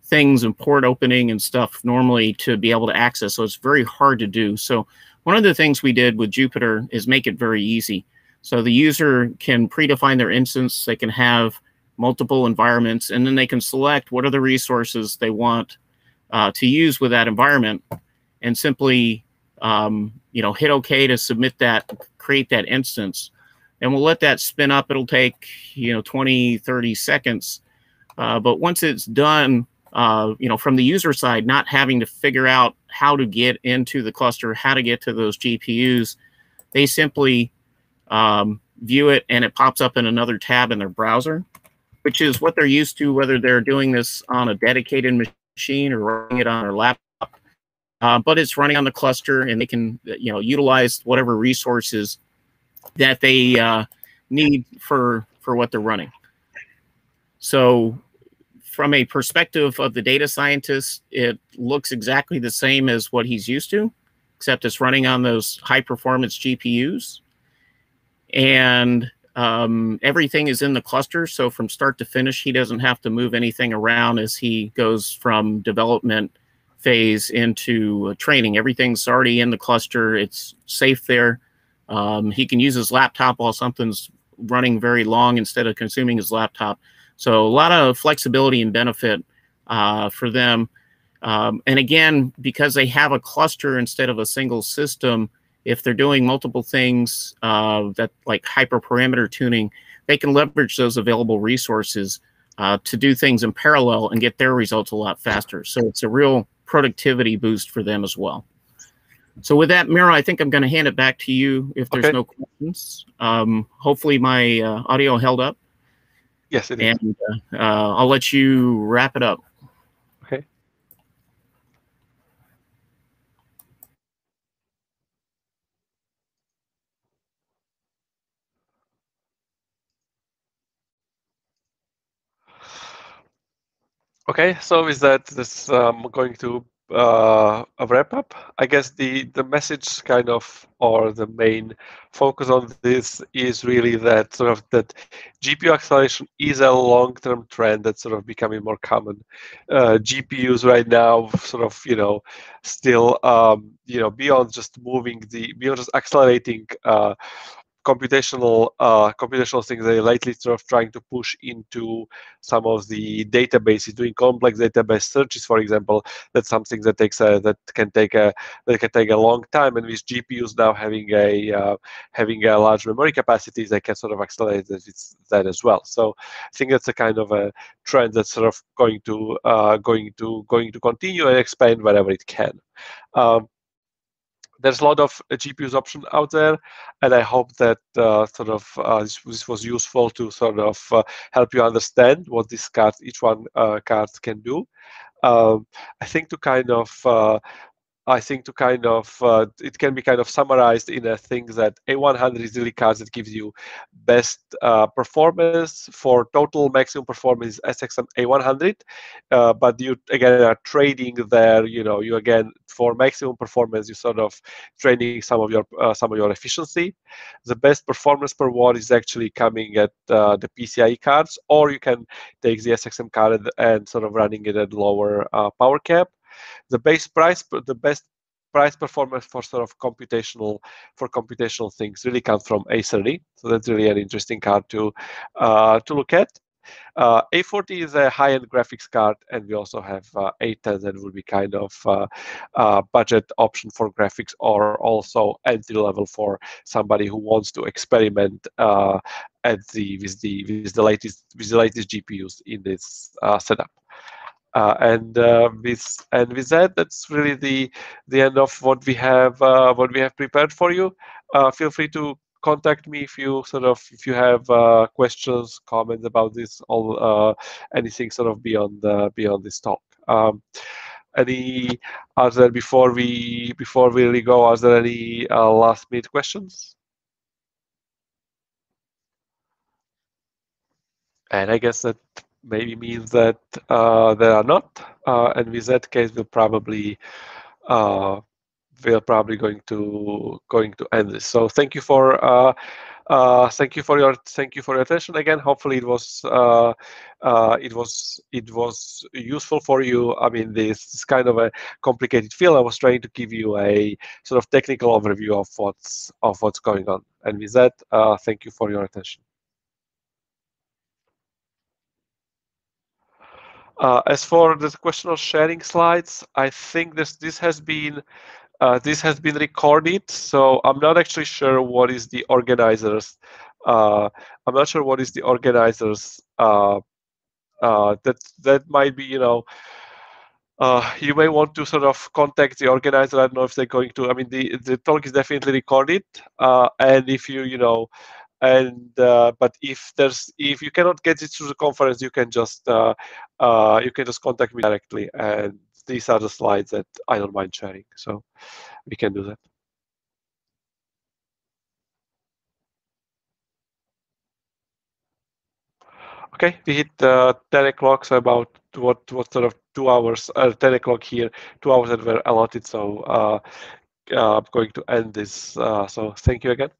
Speaker 2: things and port opening and stuff normally to be able to access. So it's very hard to do. So one of the things we did with Jupyter is make it very easy. So the user can predefine their instance. They can have multiple environments, and then they can select what are the resources they want to use with that environment, and simply hit OK to submit that, create that instance. And we'll let that spin up. It'll take, 20, 30 seconds. But once it's done, from the user side, not having to figure out how to get into the cluster, how to get to those GPUs, they simply view it and it pops up in another tab in their browser, which is what they're used to, whether they're doing this on a dedicated machine or running it on their laptop. But it's running on the cluster, and they can, utilize whatever resources that they need for what they're running. So from a perspective of the data scientist, it looks exactly the same as what he's used to, except it's running on those high-performance GPUs. And everything is in the cluster, so from start to finish, he doesn't have to move anything around as he goes from development phase into training. Everything's already in the cluster. It's safe there. He can use his laptop while something's running very long instead of consuming his laptop. So a lot of flexibility and benefit for them. And again, because they have a cluster instead of a single system, if they're doing multiple things that like hyperparameter tuning, they can leverage those available resources to do things in parallel and get their results a lot faster. So it's a real productivity boost for them as well. So with that, Miro, I think I'm going to hand it back to you if there's no questions. Hopefully my audio held up.
Speaker 1: Yes, it is.
Speaker 2: And I'll let you wrap it up.
Speaker 1: Okay. Okay, so with that, this going to a wrap up. I guess the message kind of, or the main focus on this is really that sort of that GPU acceleration is a long-term trend that's sort of becoming more common. GPUs right now sort of, still, beyond just beyond just accelerating computational things, they're lately sort of trying to push into some of the databases, doing complex database searches, for example. That's something that that can take a long time, and with GPUs now having a large memory capacity, they can sort of accelerate that as well. So I think that's a kind of a trend that's sort of going to continue and expand wherever it can. There's a lot of GPUs option out there, and I hope that this was useful to sort of help you understand what each card can do. I think to kind of it can be kind of summarized in a thing that A100 is really cards that gives you best performance. For total maximum performance is SXM A100, but you again are trading there. You again, for maximum performance, you sort of trading some of your efficiency. The best performance per watt is actually coming at the PCIe cards, or you can take the SXM card and sort of running it at lower power cap. The best price performance for sort of computational things really comes from A30. So that's really an interesting card to look at. A40 is a high-end graphics card, and we also have A10 that will be kind of budget option for graphics, or also entry level for somebody who wants to experiment with the latest GPUs in this setup. With that, that's really the end of what we have prepared for you. Feel free to contact me if you have questions, comments about this, or anything sort of beyond this talk. Before we really go, are there any last minute questions? And I guess that maybe means that there are not. And with that case, we're probably going to end this. So thank you for your attention again. Hopefully it was useful for you. I mean, this is kind of a complicated field. I was trying to give you a sort of technical overview of what's going on. And with that, thank you for your attention. As for the question of sharing slides, I think this has been this has been recorded, so I'm not actually sure what is the organizers. I'm not sure what is the organizers. That might be, you may want to sort of contact the organizer. I don't know if they're going to. I mean, the talk is definitely recorded, and if but if you cannot get it through the conference, you can just contact me directly, and these are the slides that I don't mind sharing, so we can do that. Okay, we hit 10 o'clock, so about what sort of 2 hours, 10 o'clock here, 2 hours that were allotted. So I'm going to end this. So thank you again.